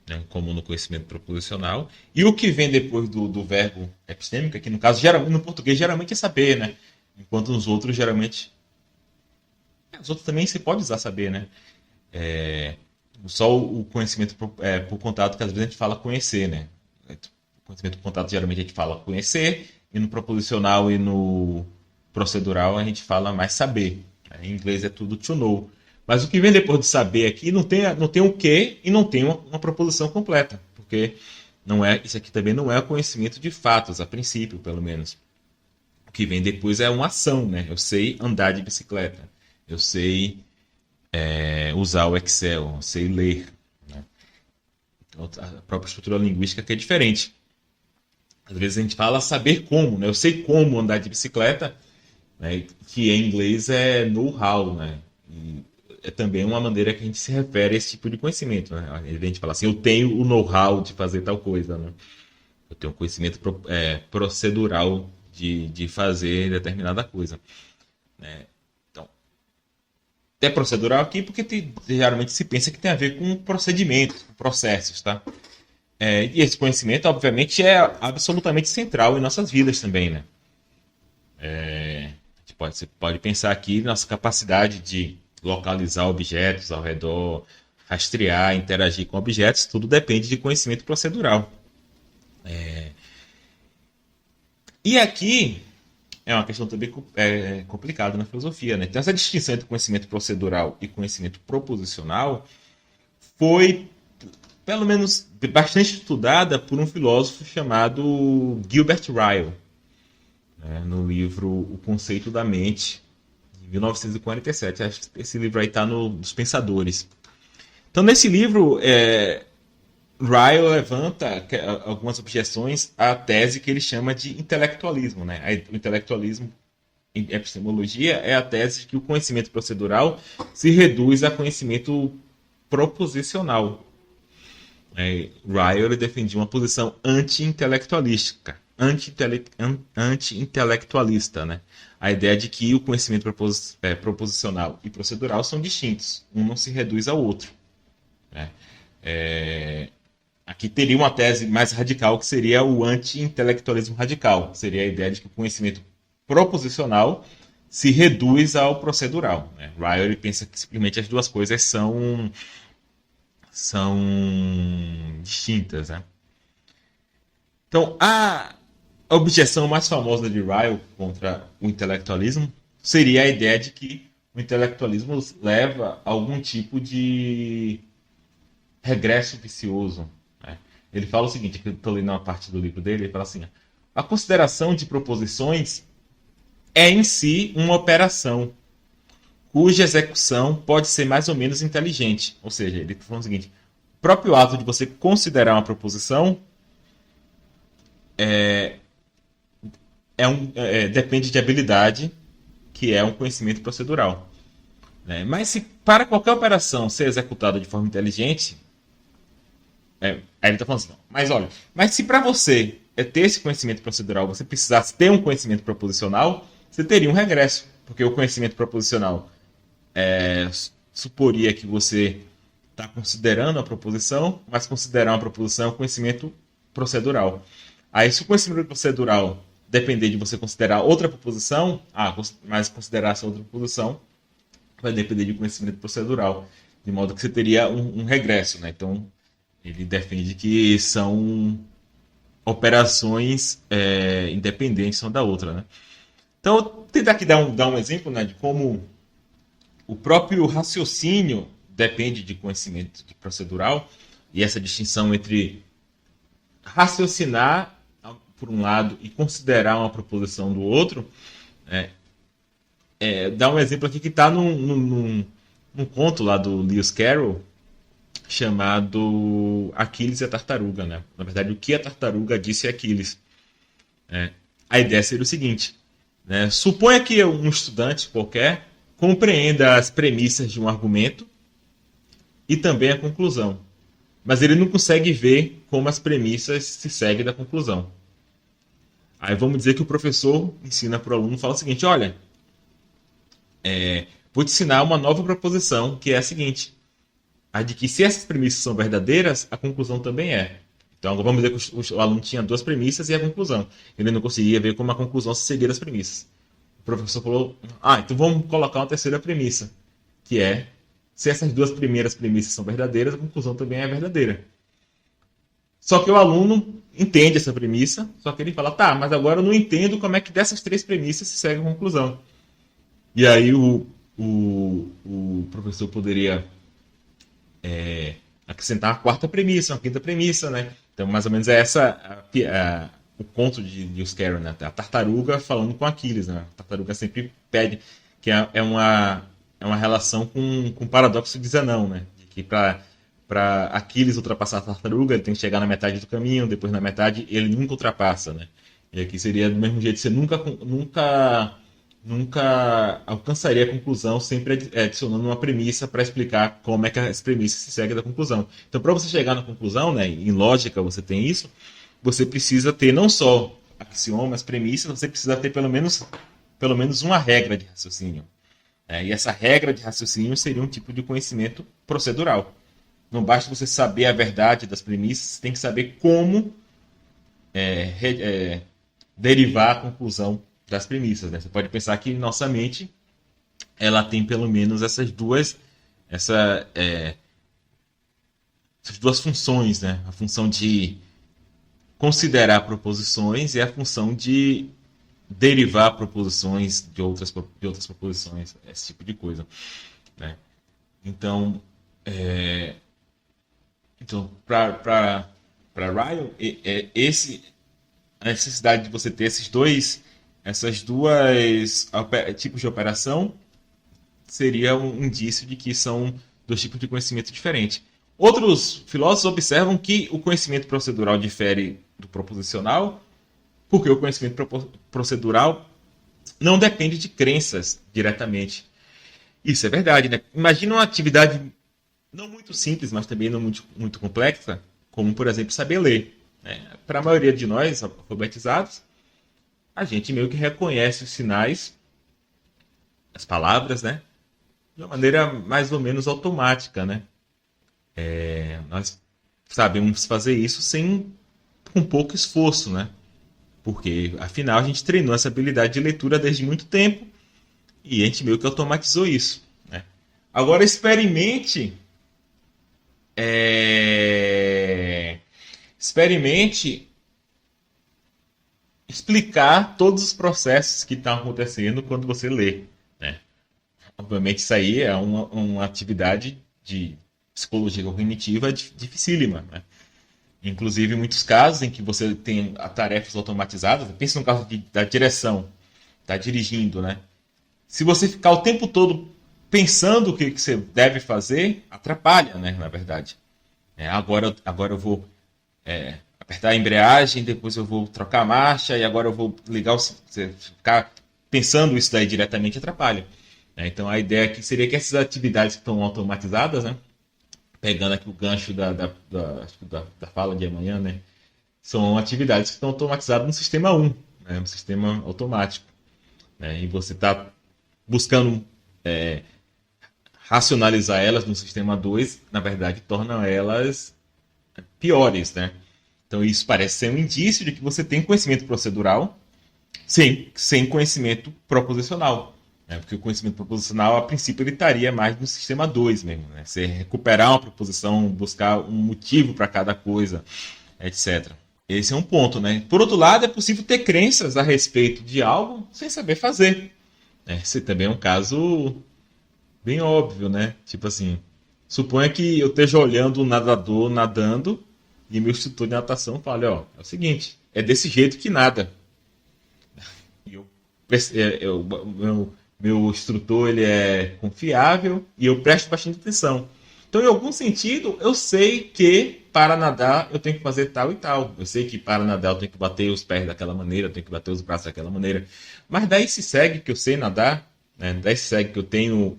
né, como no conhecimento proposicional, e o que vem depois do verbo epistêmico, que no caso, no português, geralmente é saber, né? Enquanto nos outros, geralmente... Os outros também se pode usar saber, né? Só o conhecimento por contato, que às vezes a gente fala conhecer, né? O conhecimento por contato, geralmente a gente fala conhecer, e no proposicional e no procedural a gente fala mais saber. Em inglês é tudo to know. Mas o que vem depois de saber aqui não tem o que e não tem uma proposição completa. porque isso aqui também não é conhecimento de fatos, a princípio, pelo menos. O que vem depois é uma ação, né? Eu sei andar de bicicleta, eu sei usar o Excel, eu sei ler. Né? Então, a própria estrutura linguística que é diferente. Às vezes a gente fala saber como, né? Eu sei como andar de bicicleta, né? Que em inglês é know-how, né? E é também uma maneira que a gente se refere a esse tipo de conhecimento, né? A gente fala assim, eu tenho o know-how de fazer tal coisa, né? Eu tenho um conhecimento procedural de fazer determinada coisa. Né? Então, é procedural aqui porque geralmente se pensa que tem a ver com procedimentos, com processos, tá? E esse conhecimento, obviamente, é absolutamente central em nossas vidas também, né? Você pode pensar aqui na nossa capacidade de localizar objetos ao redor, rastrear, interagir com objetos, tudo depende de conhecimento procedural. E aqui é uma questão também complicada na filosofia, né? Então, essa distinção entre conhecimento procedural e conhecimento proposicional foi, pelo menos, bastante estudada por um filósofo chamado Gilbert Ryle, né? No livro O Conceito da Mente, de 1947. Acho que esse livro aí está nos Pensadores. Então, nesse livro, Ryle levanta algumas objeções à tese que ele chama de intelectualismo. Né? O intelectualismo, em epistemologia, é a tese de que o conhecimento procedural se reduz a conhecimento proposicional. Ryle defendia uma posição anti-intelectualista, anti-intelectualista, né? A ideia de que o conhecimento proposicional e procedural são distintos, um não se reduz ao outro. Né? Aqui teria uma tese mais radical, que seria o anti-intelectualismo radical. Seria a ideia de que o conhecimento proposicional se reduz ao procedural. Né? Ryle pensa que simplesmente as duas coisas são distintas. Né? Então, a objeção mais famosa de Ryle contra o intelectualismo seria a ideia de que o intelectualismo leva a algum tipo de regresso vicioso. Né? Ele fala o seguinte, que eu estou lendo uma parte do livro dele, ele fala assim, a consideração de proposições é em si uma operação cuja execução pode ser mais ou menos inteligente. Ou seja, ele está falando o seguinte, o próprio ato de você considerar uma proposição depende de habilidade, que é um conhecimento procedural. Né? Mas se para qualquer operação ser executada de forma inteligente, aí ele está falando assim, mas se para você ter esse conhecimento procedural, você precisasse ter um conhecimento proposicional, você teria um regresso, porque o conhecimento proposicional suporia que você está considerando a proposição, mas considerar uma proposição é um conhecimento procedural. Aí, se o conhecimento procedural depender de você considerar outra proposição, mas considerar essa outra proposição vai depender de conhecimento procedural, de modo que você teria um regresso. Né? Então, ele defende que são operações independentes uma da outra. Né? Então, eu vou tentar aqui dar um exemplo, né, de como o próprio raciocínio depende de conhecimento procedural, e essa distinção entre raciocinar por um lado e considerar uma proposição do outro, dá um exemplo aqui que está num conto lá do Lewis Carroll, chamado Aquiles e a Tartaruga. Né? Na verdade, o que a tartaruga disse a Aquiles. A ideia seria o seguinte, né? Suponha que um estudante qualquer compreenda as premissas de um argumento e também a conclusão, mas ele não consegue ver como as premissas se seguem da conclusão. Aí vamos dizer que o professor ensina para o aluno, fala o seguinte, olha, vou te ensinar uma nova proposição, que é a seguinte, a de que se essas premissas são verdadeiras, a conclusão também é. Então vamos dizer que o aluno tinha duas premissas e a conclusão. Ele não conseguia ver como a conclusão se seguia das premissas. O professor falou, então vamos colocar uma terceira premissa, que é, se essas duas primeiras premissas são verdadeiras, a conclusão também é verdadeira. Só que o aluno entende essa premissa, só que ele fala, mas agora eu não entendo como é que dessas três premissas se segue a conclusão. E aí o professor poderia acrescentar uma quarta premissa, uma quinta premissa, né? Então, mais ou menos é o conto de Lewis Carroll, né? A tartaruga falando com Aquiles, né? A tartaruga sempre pede que é uma relação com o paradoxo de Zenão, né? De que para Aquiles ultrapassar a tartaruga, ele tem que chegar na metade do caminho, depois na metade ele nunca ultrapassa, né? E aqui seria do mesmo jeito, você nunca alcançaria a conclusão sempre adicionando uma premissa para explicar como é que essa premissa se segue da conclusão. Então, para você chegar na conclusão, né, em lógica você tem isso, você precisa ter não só axiomas, premissas, você precisa ter pelo menos uma regra de raciocínio. Né? E essa regra de raciocínio seria um tipo de conhecimento procedural. Não basta você saber a verdade das premissas, você tem que saber como derivar a conclusão das premissas. Né? Você pode pensar que nossa mente ela tem pelo menos essas duas funções, né? A função de considerar proposições e a função de derivar proposições de outras proposições, esse tipo de coisa. Né? Então, para Ryle, a necessidade de você ter essas duas tipos de operação seria um indício de que são dois tipos de conhecimento diferentes. Outros filósofos observam que o conhecimento procedural difere do proposicional, porque o conhecimento procedural não depende de crenças diretamente. Isso é verdade, né? Imagina uma atividade não muito simples, mas também não muito complexa, como, por exemplo, saber ler. Né? Para a maioria de nós, alfabetizados, a gente meio que reconhece os sinais, as palavras, né? De uma maneira mais ou menos automática, né? Nós sabemos fazer isso com pouco esforço, né? Porque, afinal, a gente treinou essa habilidade de leitura desde muito tempo e a gente meio que automatizou isso. Né? Agora, experimente explicar todos os processos que estão acontecendo quando você lê. Né? Obviamente, isso aí é uma atividade de psicologia cognitiva dificílima. Né? Inclusive, em muitos casos em que você tem tarefas automatizadas, pensa no caso da direção, está dirigindo, né? Se você ficar o tempo todo pensando o que você deve fazer, atrapalha, né? Na verdade. Agora eu vou apertar a embreagem, depois eu vou trocar a marcha, e agora eu vou ligar você ficar pensando isso daí diretamente atrapalha. Então, a ideia aqui seria que essas atividades que estão automatizadas, né? Pegando aqui o gancho da fala de amanhã, né? São atividades que estão automatizadas no sistema 1, né? No sistema automático. Né? E você está buscando racionalizar elas no sistema 2, na verdade, torna elas piores. Né? Então, isso parece ser um indício de que você tem conhecimento procedural sem conhecimento proposicional. Porque o conhecimento proposicional, a princípio, ele estaria mais no sistema 2 mesmo. Né? Você recuperar uma proposição, buscar um motivo para cada coisa, etc. Esse é um ponto. Né? Por outro lado, é possível ter crenças a respeito de algo sem saber fazer. Esse também é um caso bem óbvio. Né? Tipo assim, suponha que eu esteja olhando um nadador nadando e meu instrutor de natação fale, é o seguinte, é desse jeito que nada. E meu instrutor ele é confiável e eu presto bastante atenção. Então, em algum sentido, eu sei que para nadar eu tenho que fazer tal e tal. Eu sei que para nadar eu tenho que bater os pés daquela maneira, eu tenho que bater os braços daquela maneira. Mas daí se segue que eu sei nadar, né? Daí se segue que eu tenho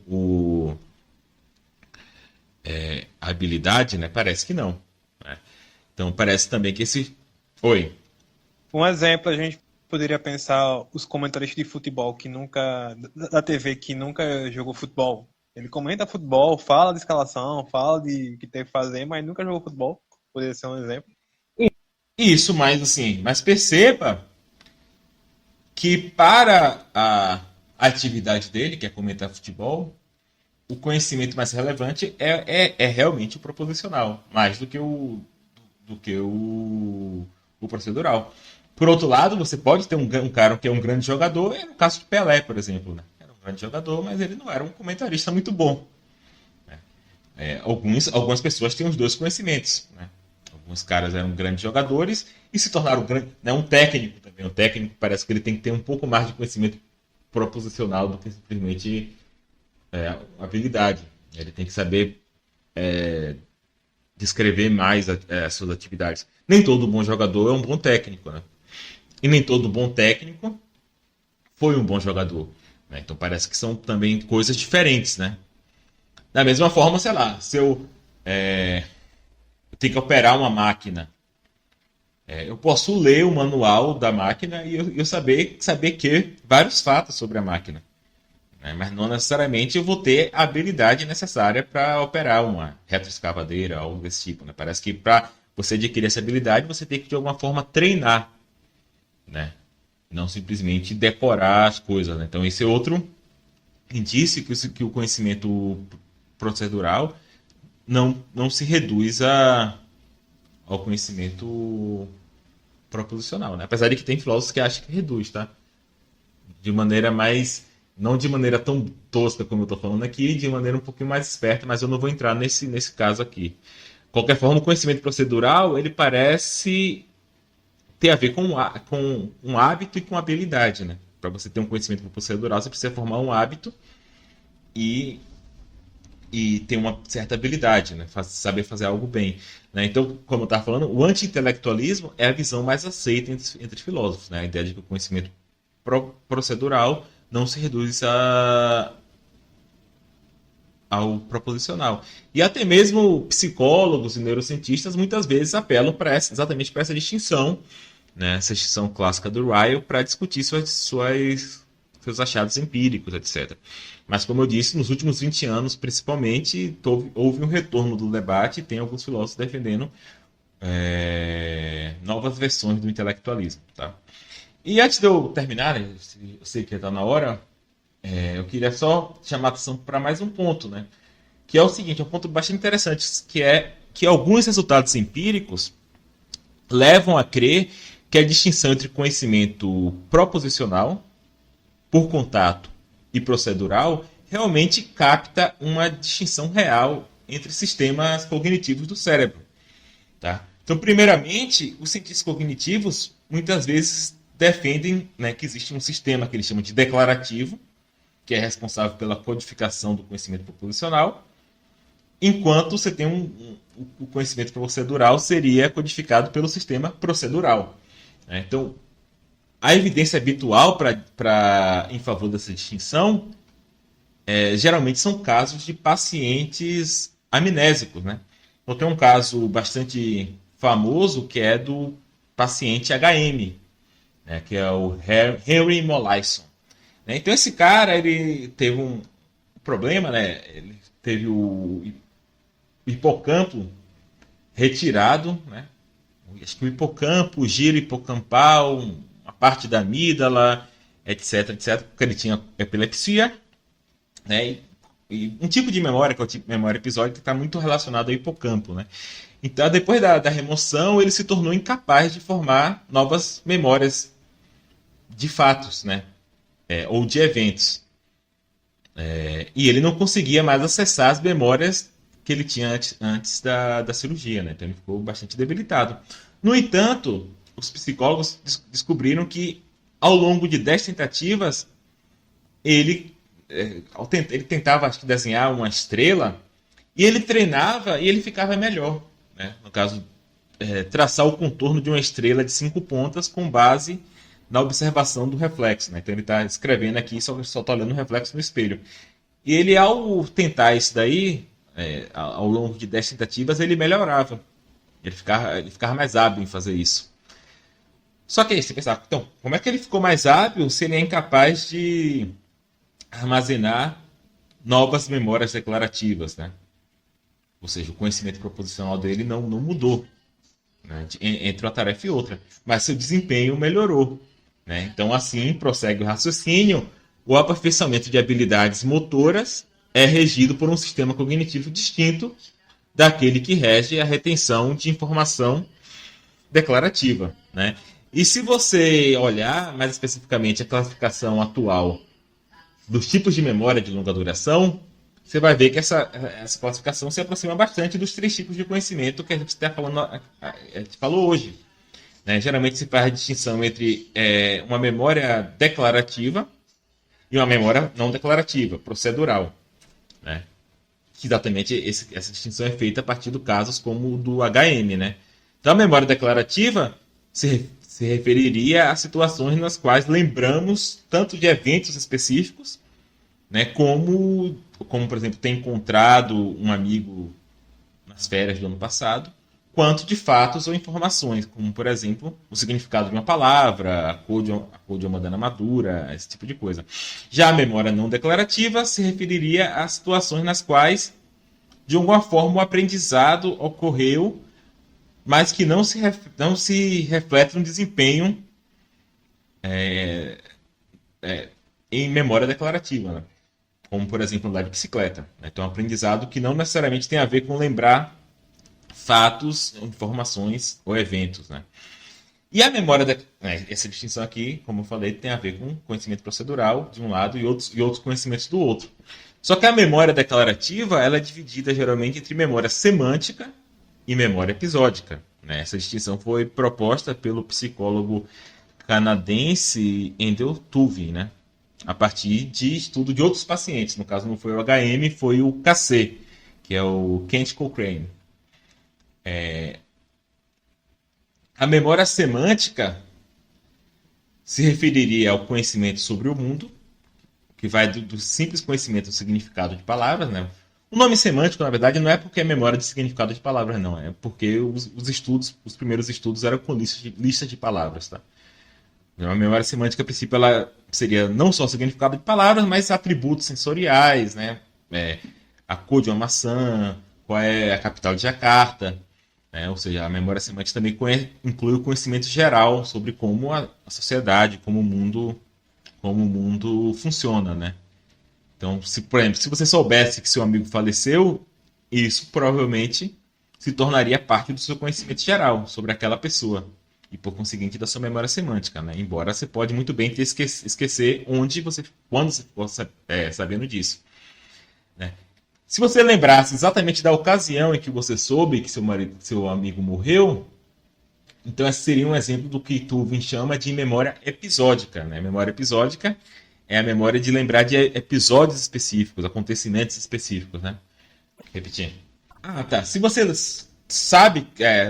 a habilidade, né? Parece que não. Né? Então, parece também que esse... Oi. Um exemplo, a gente poderia pensar os comentaristas de futebol da TV que nunca jogou futebol. Ele comenta futebol, fala de escalação, fala de que tem que fazer, mas nunca jogou futebol. Poderia ser um exemplo. Isso, mas perceba que para a atividade dele, que é comentar futebol, o conhecimento mais relevante é realmente o proposicional, mais do que o procedural. Por outro lado, você pode ter um cara que é um grande jogador, no caso de Pelé, por exemplo. Né? Era um grande jogador, mas ele não era um comentarista muito bom. Algumas pessoas têm os dois conhecimentos, né? Alguns caras eram grandes jogadores e se tornaram né, um técnico também. Um técnico parece que ele tem que ter um pouco mais de conhecimento proposicional do que simplesmente habilidade. Ele tem que saber descrever mais as suas atividades. Nem todo bom jogador é um bom técnico, né? E nem todo bom técnico foi um bom jogador, né? Então parece que são também coisas diferentes, né? Da mesma forma, sei lá, se eu tenho que operar uma máquina, eu posso ler o manual da máquina e eu saber que vários fatos sobre a máquina, né? Mas não necessariamente eu vou ter a habilidade necessária para operar uma retroescavadeira, algo desse tipo, né? Parece que para você adquirir essa habilidade, você tem que de alguma forma treinar, né? Não simplesmente decorar as coisas, né? Então esse é outro indício que o conhecimento procedural não se reduz ao conhecimento proposicional, né? Apesar de que tem filósofos que acham que reduz, tá? De maneira mais... Não de maneira tão tosca como eu estou falando aqui, de maneira um pouquinho mais esperta, mas eu não vou entrar nesse caso aqui. De qualquer forma, o conhecimento procedural, ele parece ter a ver com um hábito e com habilidade, né? Para você ter um conhecimento procedural, você precisa formar um hábito e ter uma certa habilidade, né? Saber fazer algo bem, né? Então, como eu estava falando, o anti-intelectualismo é a visão mais aceita entre filósofos, né? A ideia de que o conhecimento procedural não se reduz ao proposicional. E até mesmo psicólogos e neurocientistas muitas vezes apelam exatamente para essa distinção, né? Essa distinção clássica do Ryle, para discutir seus achados empíricos, etc. Mas, como eu disse, nos últimos 20 anos, principalmente, houve um retorno do debate e tem alguns filósofos defendendo novas versões do intelectualismo. Tá? E antes de eu terminar, né, eu sei que está na hora, eu queria só chamar a atenção para mais um ponto, né? Que é o seguinte, é um ponto bastante interessante, que é que alguns resultados empíricos levam a crer que a distinção entre conhecimento proposicional, por contato e procedural, realmente capta uma distinção real entre sistemas cognitivos do cérebro. Tá? Então, primeiramente, os cientistas cognitivos muitas vezes defendem, né, que existe um sistema que eles chamam de declarativo, que é responsável pela codificação do conhecimento proposicional, enquanto você tem o conhecimento procedural seria codificado pelo sistema procedural. Né? Então, a evidência habitual em favor dessa distinção geralmente são casos de pacientes amnésicos. Né? Então, tem um caso bastante famoso que é do paciente HM, né? Que é o Henry Molaison. Né? Então, esse cara ele teve um problema, né? Ele teve o hipocampo retirado, né? Acho que o hipocampo, o giro hipocampal, a parte da amígdala, etc, porque ele tinha epilepsia, né? E um tipo de memória, que é o tipo de memória episódica, que está muito relacionado ao hipocampo, né? Então, depois da remoção, ele se tornou incapaz de formar novas memórias de fatos, né? Ou de eventos. E ele não conseguia mais acessar as memórias que ele tinha antes da cirurgia, né? Então ele ficou bastante debilitado. No entanto, os psicólogos descobriram que ao longo de 10 tentativas ele tentava, acho que, desenhar uma estrela e ele treinava e ele ficava melhor, né? No caso, traçar o contorno de uma estrela de 5 pontas com base na observação do reflexo, né? Então ele está escrevendo aqui e só está olhando o reflexo no espelho. E ele, ao tentar isso daí, ao longo de 10 tentativas, ele melhorava. Ele ficava mais hábil em fazer isso. Só que aí você pensava, então, como é que ele ficou mais hábil se ele é incapaz de armazenar novas memórias declarativas, né? Ou seja, o conhecimento proposicional dele não mudou, né, entre uma tarefa e outra, mas seu desempenho melhorou, né? Então, assim, prossegue o raciocínio, o aperfeiçoamento de habilidades motoras é regido por um sistema cognitivo distinto daquele que rege a retenção de informação declarativa, né? E se você olhar mais especificamente a classificação atual dos tipos de memória de longa duração, você vai ver que essa classificação se aproxima bastante dos 3 tipos de conhecimento que a gente está falando, a gente falou hoje. Né? Geralmente se faz a distinção entre uma memória declarativa e uma memória não declarativa, procedural. Né? Que exatamente essa distinção é feita a partir de casos como o do HM. Né? Então a memória declarativa se referiria a situações nas quais lembramos tanto de eventos específicos, né, como, por exemplo, ter encontrado um amigo nas férias do ano passado, quanto de fatos ou informações, como, por exemplo, o significado de uma palavra, a cor de uma banana madura, esse tipo de coisa. Já a memória não declarativa se referiria a situações nas quais, de alguma forma, o aprendizado ocorreu, mas que não se reflete no desempenho em memória declarativa, né? Como, por exemplo, andar de bicicleta. Né? Então, um aprendizado que não necessariamente tem a ver com lembrar fatos, informações ou eventos. Né? E a memória, essa distinção aqui, como eu falei, tem a ver com conhecimento procedural de um lado e outros conhecimentos do outro. Só que a memória declarativa ela é dividida geralmente entre memória semântica e memória episódica. Né? Essa distinção foi proposta pelo psicólogo canadense Andrew Tuvin, né? A partir de estudo de outros pacientes. No caso, não foi o HM, foi o KC, que é o Kent Cochrane. A memória semântica se referiria ao conhecimento sobre o mundo, que vai do simples conhecimento do significado de palavras. Né? O nome semântico, na verdade, não é porque é memória de significado de palavras, não. É porque os primeiros estudos eram com listas de palavras. Tá? A memória semântica, a princípio, ela seria não só o significado de palavras, mas atributos sensoriais, né? A cor de uma maçã, qual é a capital de Jacarta. Né? Ou seja, a memória semântica também inclui o conhecimento geral sobre como a sociedade, como o mundo funciona. Né? Então, por exemplo, se você soubesse que seu amigo faleceu, isso provavelmente se tornaria parte do seu conhecimento geral sobre aquela pessoa. E, por conseguinte, da sua memória semântica. Né? Embora você pode muito bem esquecer quando você ficou sabendo disso. Né? Se você lembrasse exatamente da ocasião em que você soube que seu amigo morreu, então esse seria um exemplo do que Tuvin chama de memória episódica. Né? Memória episódica é a memória de lembrar de episódios específicos, acontecimentos específicos. Né? Repetindo. Tá. Se você sabe,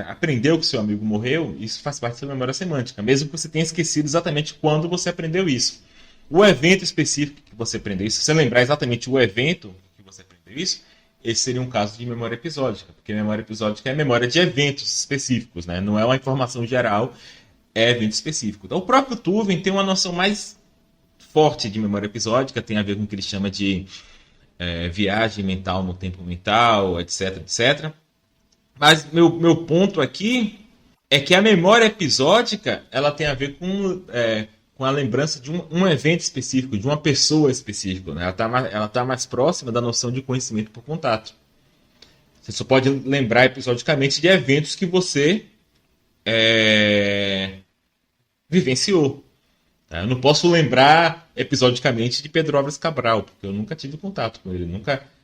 aprendeu que seu amigo morreu, isso faz parte da sua memória semântica, mesmo que você tenha esquecido exatamente quando você aprendeu isso. O evento específico que você aprendeu isso, se você lembrar exatamente o evento que você aprendeu isso, esse seria um caso de memória episódica, porque memória episódica é memória de eventos específicos, né? Não é uma informação geral, é evento específico. Então, o próprio Tuvin tem uma noção mais forte de memória episódica, tem a ver com o que ele chama de viagem mental no tempo mental, etc, etc. Mas meu ponto aqui é que a memória episódica ela tem a ver com a lembrança de um evento específico, de uma pessoa específica. Né? Ela tá mais próxima da noção de conhecimento por contato. Você só pode lembrar episodicamente de eventos que você vivenciou. Tá? Eu não posso lembrar episodicamente de Pedro Álvares Cabral, porque eu nunca tive contato com ele.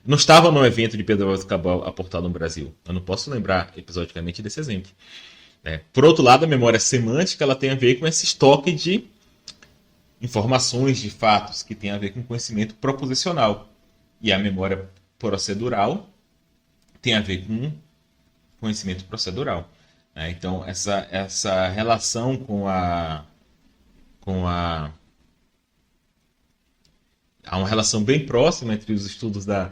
Não estava no evento de Pedro Álvares Cabral aportado no Brasil. Eu não posso lembrar episodicamente desse exemplo. Por outro lado, a memória semântica ela tem a ver com esse estoque de informações, de fatos, que tem a ver com conhecimento proposicional. E a memória procedural tem a ver com conhecimento procedural. Então, essa relação há uma relação bem próxima entre os estudos da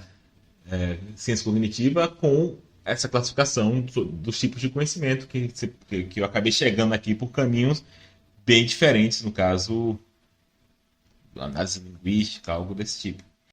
ciência cognitiva com essa classificação dos tipos de conhecimento que eu acabei chegando aqui por caminhos bem diferentes, no caso, análise linguística, algo desse tipo.